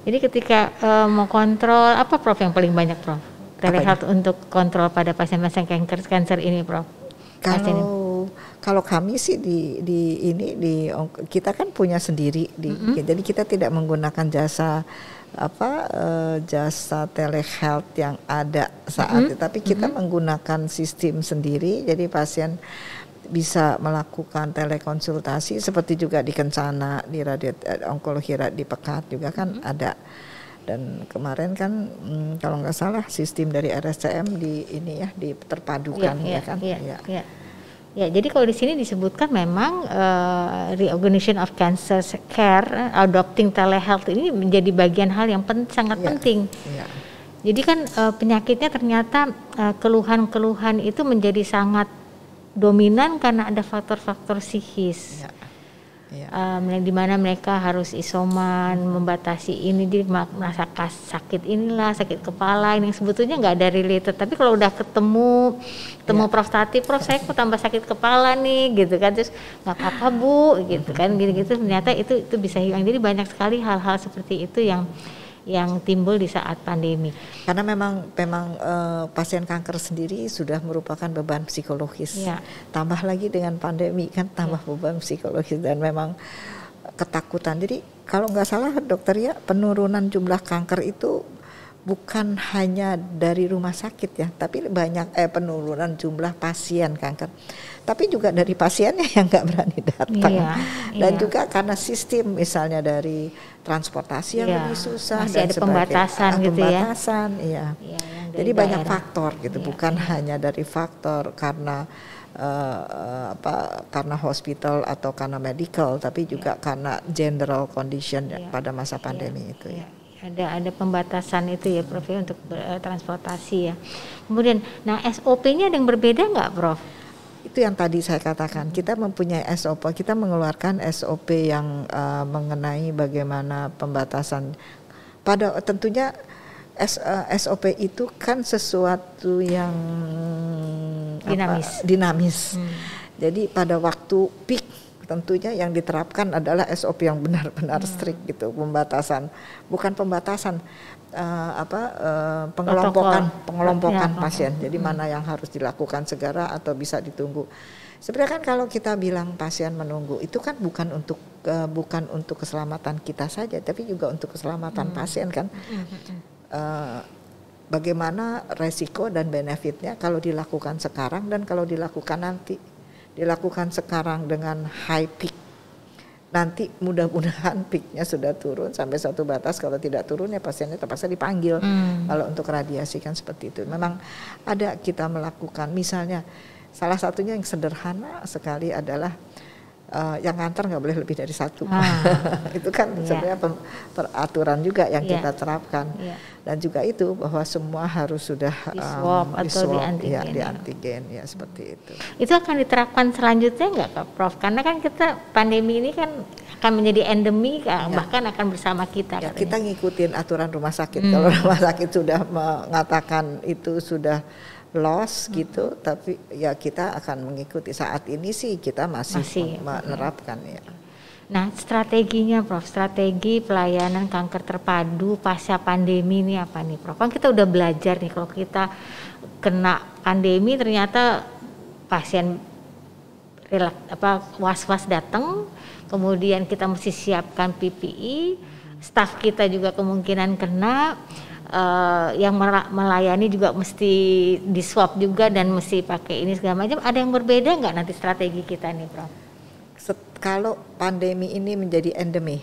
Jadi ketika mau kontrol apa Prof yang paling banyak Prof? Telehealth untuk kontrol pada pasien-pasien kanker ini Prof. Kalau kami sih kita kan punya sendiri jadi kita tidak menggunakan jasa telehealth yang ada saat itu, tapi kita menggunakan sistem sendiri, jadi pasien bisa melakukan telekonsultasi seperti juga di Kencana, di onkologi di Pekat juga kan ada. Dan kemarin kan kalau nggak salah sistem dari RSCM terpadukan kan. Ya, jadi kalau di sini disebutkan memang reorganization of cancer care, adopting telehealth ini menjadi bagian hal yang sangat penting. Jadi kan penyakitnya ternyata keluhan-keluhan itu menjadi sangat dominan karena ada faktor-faktor psikis. Di mana mereka harus isoman, membatasi ini, dia merasa sakit inilah, sakit kepala ini yang sebetulnya nggak ada related. Tapi kalau udah ketemu Prof Tati, Prof saya kok tambah sakit kepala nih gitu kan, terus nggak apa-apa Bu gitu kan, gitu-gitu ternyata itu bisa hilang. Jadi banyak sekali hal-hal seperti itu yang timbul di saat pandemi. Karena memang pasien kanker sendiri sudah merupakan beban psikologis. Tambah lagi dengan pandemi kan tambah beban psikologis dan memang ketakutan. Jadi kalau nggak salah dokter ya, penurunan jumlah kanker itu bukan hanya dari rumah sakit ya, tapi banyak penurunan jumlah pasien kanker. Tapi juga dari pasiennya yang nggak berani datang. Dan juga karena sistem misalnya dari transportasi yang lebih susah, masih dan ada pembatasan gitu pembatasan, jadi banyak faktor gitu, bukan hanya dari faktor karena karena hospital atau karena medical, tapi juga karena general condition pada masa pandemi itu ya. Ada pembatasan itu ya Prof ya, untuk transportasi ya. Kemudian, SOP-nya ada yang berbeda nggak Prof? Itu yang tadi saya katakan, kita mempunyai SOP, kita mengeluarkan SOP yang mengenai bagaimana pembatasan. Tentunya SOP itu kan sesuatu yang dinamis. Jadi pada waktu peak tentunya yang diterapkan adalah SOP yang benar-benar strict gitu, pembatasan, bukan pembatasan, pengelompokan pasien. Jadi mana yang harus dilakukan segera atau bisa ditunggu. Sebenarnya kan kalau kita bilang pasien menunggu itu kan bukan untuk keselamatan kita saja, tapi juga untuk keselamatan pasien kan. Bagaimana resiko dan benefitnya kalau dilakukan sekarang dan kalau dilakukan nanti. Dilakukan sekarang dengan high peak, nanti mudah-mudahan peaknya sudah turun sampai satu batas, kalau tidak turun ya pasiennya terpaksa dipanggil. Kalau untuk radiasi kan seperti itu. Memang ada kita melakukan, misalnya salah satunya yang sederhana sekali adalah yang ngantar nggak boleh lebih dari satu. Itu kan sebenarnya peraturan juga yang kita terapkan. Dan juga itu bahwa semua harus sudah di swab atau di antigen. Di antigen ya seperti itu. Itu akan diterapkan selanjutnya nggak Kak Prof? Karena kan kita pandemi ini kan akan menjadi endemi, bahkan akan bersama kita. Kita ngikutin aturan rumah sakit. Kalau rumah sakit sudah mengatakan itu sudah loss gitu, tapi ya kita akan mengikuti. Saat ini sih kita masih menerapkan ya. Nah, strateginya Prof, strategi pelayanan kanker terpadu pasca pandemi ini apa nih Prof? Kan kita udah belajar nih, kalau kita kena pandemi ternyata pasien was-was datang, kemudian kita mesti siapkan PPE, staf kita juga kemungkinan kena, yang melayani juga mesti di swab juga dan mesti pakai ini segala macam. Ada yang berbeda nggak nanti strategi kita nih Prof? Kalau pandemi ini menjadi endemi,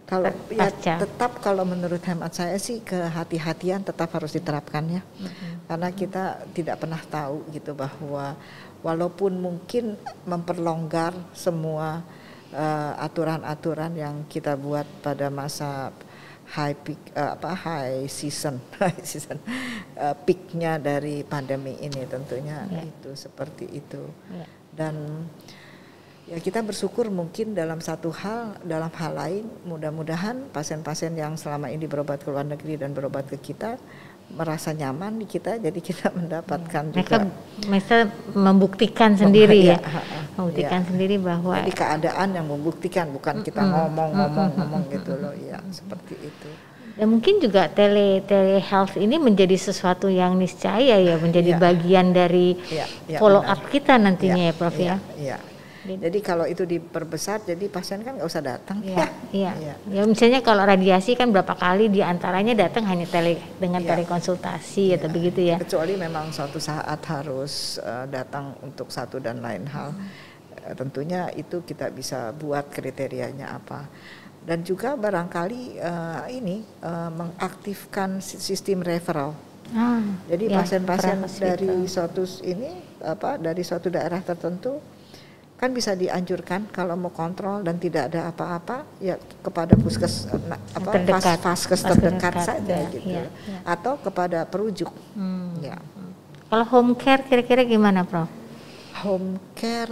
kalau ya tetap, kalau menurut hemat saya sih kehati-hatian tetap harus diterapkan ya, karena kita tidak pernah tahu gitu bahwa walaupun mungkin memperlonggar semua aturan-aturan yang kita buat pada masa high season peaknya dari pandemi ini tentunya itu seperti itu. Dan ya kita bersyukur mungkin dalam hal lain mudah-mudahan pasien-pasien yang selama ini berobat ke luar negeri dan berobat ke kita merasa nyaman di kita, jadi kita mendapatkan mereka membuktikan sendiri membuktikan sendiri bahwa jadi keadaan yang membuktikan, bukan kita ngomong gitu loh ya, seperti itu. Dan mungkin juga telehealth ini menjadi sesuatu yang niscaya ya, menjadi bagian dari follow up kita nantinya ya Prof ya. Jadi kalau itu diperbesar, jadi pasien kan nggak usah datang. Ya misalnya kalau radiasi kan berapa kali diantaranya datang hanya dengan telekonsultasi atau begitu ya. Kecuali memang suatu saat harus datang untuk satu dan lain hal. Tentunya itu kita bisa buat kriterianya apa. Dan juga barangkali mengaktifkan sistem referral. Jadi pasien-pasien dari suatu daerah tertentu kan bisa dianjurkan kalau mau kontrol dan tidak ada apa-apa ya kepada vaskes terdekat saja gitu, atau kepada perujuk. Kalau home care kira-kira gimana Prof? Home care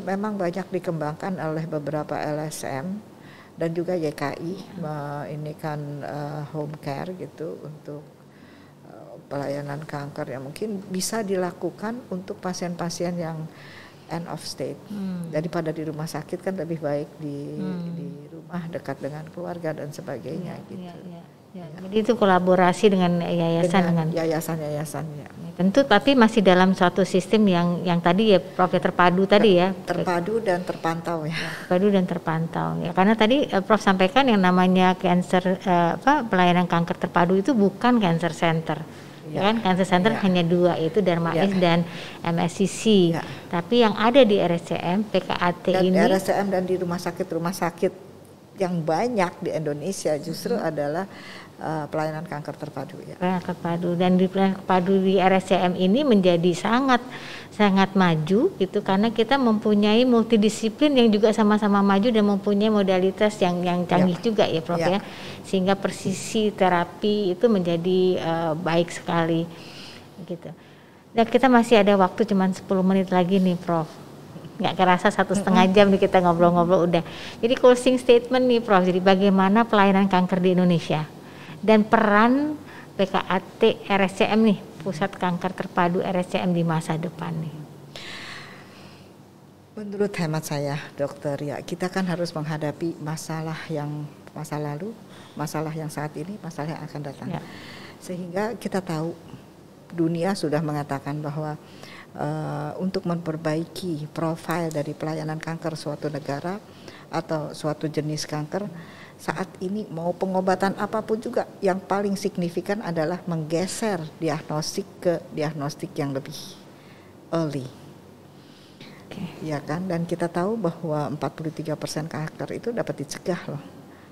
memang banyak dikembangkan oleh beberapa LSM dan juga YKI ini kan home care gitu untuk pelayanan kanker yang mungkin bisa dilakukan untuk pasien-pasien yang end of state. Daripada di rumah sakit kan lebih baik di rumah dekat dengan keluarga dan sebagainya gitu. Jadi itu kolaborasi dengan yayasan yayasan-yayasan ya. Tentu tapi masih dalam suatu sistem yang tadi ya Prof terpadu tadi ya. Terpadu dan terpantau ya. Terpadu dan terpantau ya. Karena tadi Prof sampaikan yang namanya pelayanan kanker terpadu itu bukan cancer center. Kan cancer center hanya dua, yaitu Darmais dan MSCC. Tapi yang ada di RSCM, PKAT dan ini RSCM dan di rumah sakit yang banyak di Indonesia justru adalah pelayanan kanker terpadu ya. Pelayanan terpadu, dan di pelayanan terpadu di RSCM ini menjadi sangat maju gitu, karena kita mempunyai multidisiplin yang juga sama-sama maju dan mempunyai modalitas yang canggih juga ya Prof ya. Sehingga presisi terapi itu menjadi baik sekali gitu. Dan kita masih ada waktu cuma 10 menit lagi nih Prof. Nggak kerasa 1,5 jam nih kita ngobrol-ngobrol udah. Jadi closing statement nih Prof. Jadi bagaimana pelayanan kanker di Indonesia dan peran PKAT RSCM nih, Pusat Kanker Terpadu RSCM di masa depan nih. Menurut hemat saya, dokter ya, kita kan harus menghadapi masalah yang masa lalu, masalah yang saat ini, masalah yang akan datang. Ya. Sehingga kita tahu dunia sudah mengatakan bahwa untuk memperbaiki profil dari pelayanan kanker suatu negara atau suatu jenis kanker, saat ini mau pengobatan apapun juga yang paling signifikan adalah menggeser diagnostik ke diagnostik yang lebih early. Ya kan, dan kita tahu bahwa 43% kanker itu dapat dicegah loh,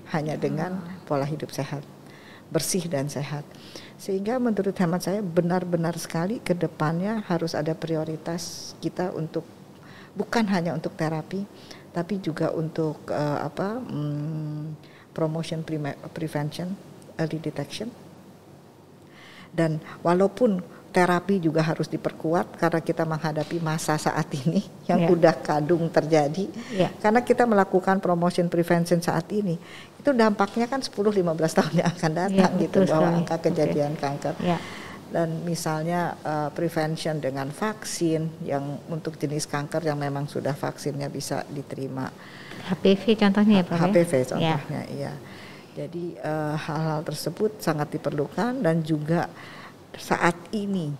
hanya dengan pola hidup sehat, bersih dan sehat. Sehingga menurut hemat saya benar-benar sekali ke depannya harus ada prioritas kita untuk bukan hanya untuk terapi, tapi juga untuk promotion prevention, early detection. Dan walaupun terapi juga harus diperkuat karena kita menghadapi masa saat ini yang udah kadung terjadi. Karena kita melakukan promotion prevention saat ini, itu dampaknya kan 10-15 tahun yang akan datang gitu bahwa angka kejadian kanker. Dan misalnya prevention dengan vaksin yang untuk jenis kanker yang memang sudah vaksinnya bisa diterima. HPV contohnya ya Pak? HPV contohnya, iya. Jadi hal-hal tersebut sangat diperlukan. Dan juga saat ini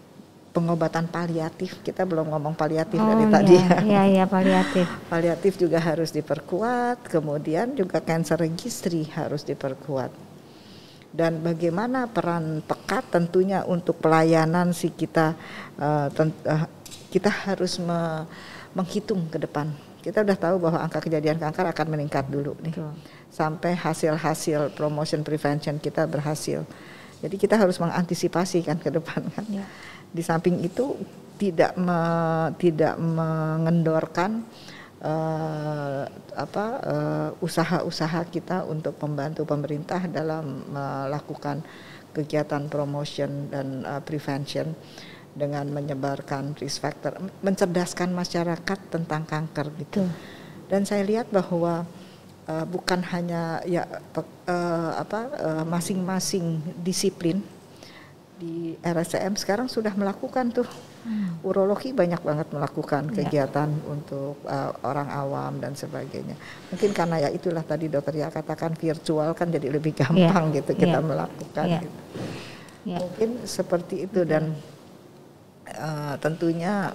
pengobatan paliatif, kita belum ngomong paliatif dari tadi. Iya, paliatif. Paliatif juga harus diperkuat, kemudian juga cancer registry harus diperkuat. Dan bagaimana peran pekat tentunya untuk pelayanan kita harus menghitung ke depan. Kita udah tahu bahwa angka kejadian kanker akan meningkat dulu nih. Sampai hasil-hasil promotion prevention kita berhasil. Jadi kita harus mengantisipasi kan ke depan kan. Di samping itu tidak mengendorkan usaha-usaha kita untuk membantu pemerintah dalam melakukan kegiatan promotion dan prevention dengan menyebarkan risk factor, mencerdaskan masyarakat tentang kanker gitu. Dan saya lihat bahwa bukan hanya masing-masing disiplin di RSCM sekarang sudah melakukan tuh. Urologi banyak banget melakukan kegiatan untuk orang awam dan sebagainya. Mungkin karena ya itulah tadi dokter ya katakan virtual kan jadi lebih gampang gitu kita melakukan gitu. Mungkin seperti itu dan tentunya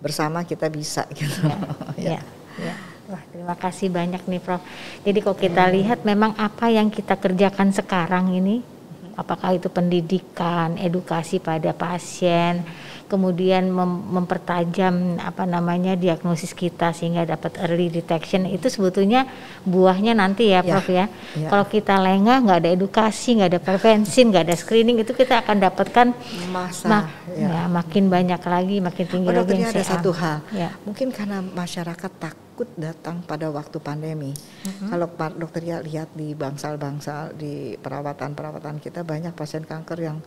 bersama kita bisa gitu. Wah, terima kasih banyak nih Prof. Jadi kalau kita lihat memang apa yang kita kerjakan sekarang ini, apakah itu pendidikan, edukasi pada pasien, kemudian mempertajam diagnosis kita sehingga dapat early detection, itu sebetulnya buahnya nanti ya Prof ya. Kalau kita lengah, nggak ada edukasi, nggak ada prevensi, nggak ada screening, itu kita akan dapatkan makin banyak lagi, makin tinggi lagi. Ada satu hal, mungkin karena masyarakat takut datang pada waktu pandemi. Kalau dokter ya lihat di bangsal-bangsal di perawatan kita banyak pasien kanker yang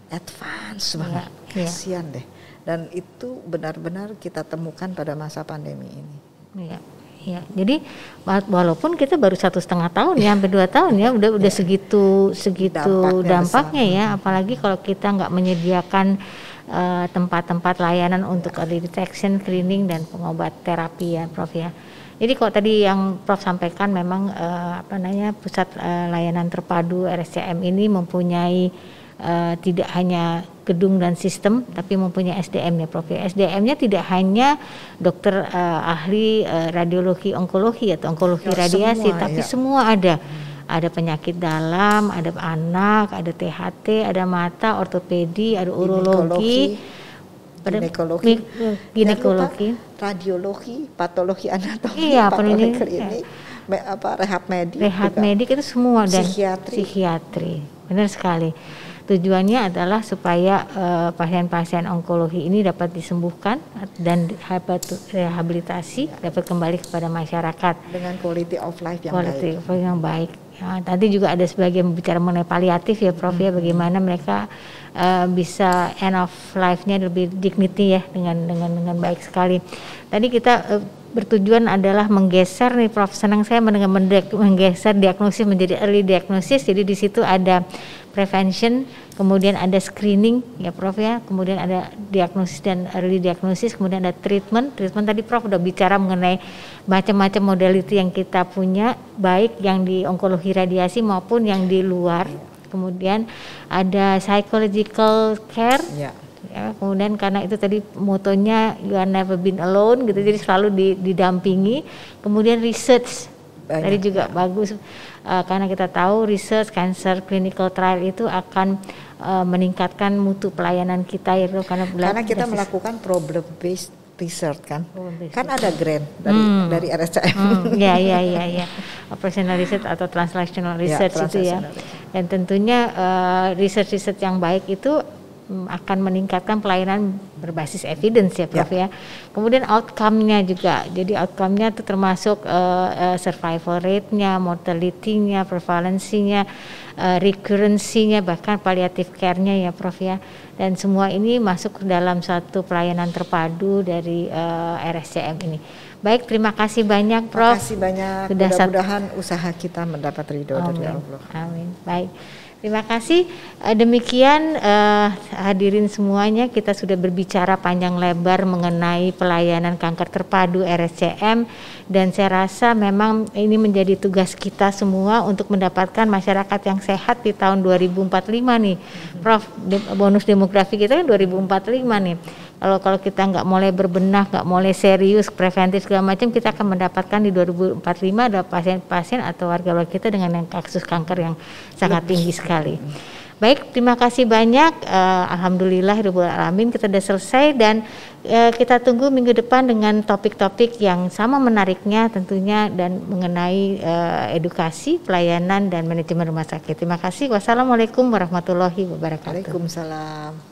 advance banget, kasihan deh. Dan itu benar-benar kita temukan pada masa pandemi ini. Iya. Jadi walaupun kita baru 1,5 tahun ya, sampai 2 tahun ya, udah segitu dampaknya ya. Apalagi kalau kita nggak menyediakan tempat-tempat layanan untuk early detection, screening dan pengobat terapi ya Prof ya. Jadi kalau tadi yang Prof sampaikan memang pusat layanan terpadu RSCM ini mempunyai tidak hanya gedung dan sistem tapi mempunyai SDM ya Prof ya. SDM-nya tidak hanya dokter ahli radiologi onkologi atau onkologi radiasi tapi semua ada. Ada penyakit dalam, ada anak, ada THT, ada mata, ortopedi, ada urologi, ginekologi, radiologi, patologi anatomi, patologi klinik, rehab medik itu semua dan psikiatri. Benar sekali. Tujuannya adalah supaya pasien-pasien onkologi ini dapat disembuhkan dan rehabilitasi dapat kembali kepada masyarakat dengan quality of life yang baik. Ya, tadi juga ada sebagian bicara mengenai paliatif ya Prof ya, bagaimana mereka bisa end of life-nya lebih dignity ya dengan baik sekali. Tadi kita bertujuan adalah menggeser nih Prof, senang saya mendengar menggeser diagnosis menjadi early diagnosis. Jadi di situ ada prevention, kemudian ada screening ya Prof ya, kemudian ada diagnosis dan early diagnosis, kemudian ada treatment. Treatment tadi Prof udah bicara mengenai macam-macam modality yang kita punya, baik yang di onkologi radiasi maupun yang di luar. Kemudian ada psychological care. Ya, kemudian karena itu tadi motonya you are never been alone gitu, jadi selalu didampingi. Kemudian research tadi juga bagus, karena kita tahu research cancer clinical trial itu akan meningkatkan mutu pelayanan kita ya, karena kita melakukan problem based research kan ada grant dari RSCM. Ya, operational research atau translational research itu ya, dan tentunya research yang baik itu akan meningkatkan pelayanan berbasis evidence ya Prof ya. Kemudian outcome-nya juga, jadi outcome-nya itu termasuk survival rate-nya, mortality-nya, prevalency-nya, recurrency-nya, bahkan palliative care-nya ya Prof ya. Dan semua ini masuk ke dalam satu pelayanan terpadu dari RSCM ini. Baik, terima kasih banyak Prof. Terima kasih banyak, mudah-mudahan usaha kita mendapat ridho dari Allah. Amin. Baik. Terima kasih. Demikian hadirin semuanya, kita sudah berbicara panjang lebar mengenai pelayanan kanker terpadu RSCM, dan saya rasa memang ini menjadi tugas kita semua untuk mendapatkan masyarakat yang sehat di tahun 2045 nih. Prof, bonus demografi kita kan 2045 nih. Kalau kita nggak mulai berbenah, nggak mulai serius, preventif segala macam, kita akan mendapatkan di 2045 ada pasien-pasien atau warga-warga kita dengan yang kasus kanker yang sangat tinggi sekali. Baik, terima kasih banyak. Alhamdulillahirabbil alamin, kita sudah selesai, dan kita tunggu minggu depan dengan topik-topik yang sama menariknya tentunya, dan mengenai edukasi, pelayanan, dan manajemen rumah sakit. Terima kasih. Wassalamualaikum warahmatullahi wabarakatuh. Waalaikumsalam.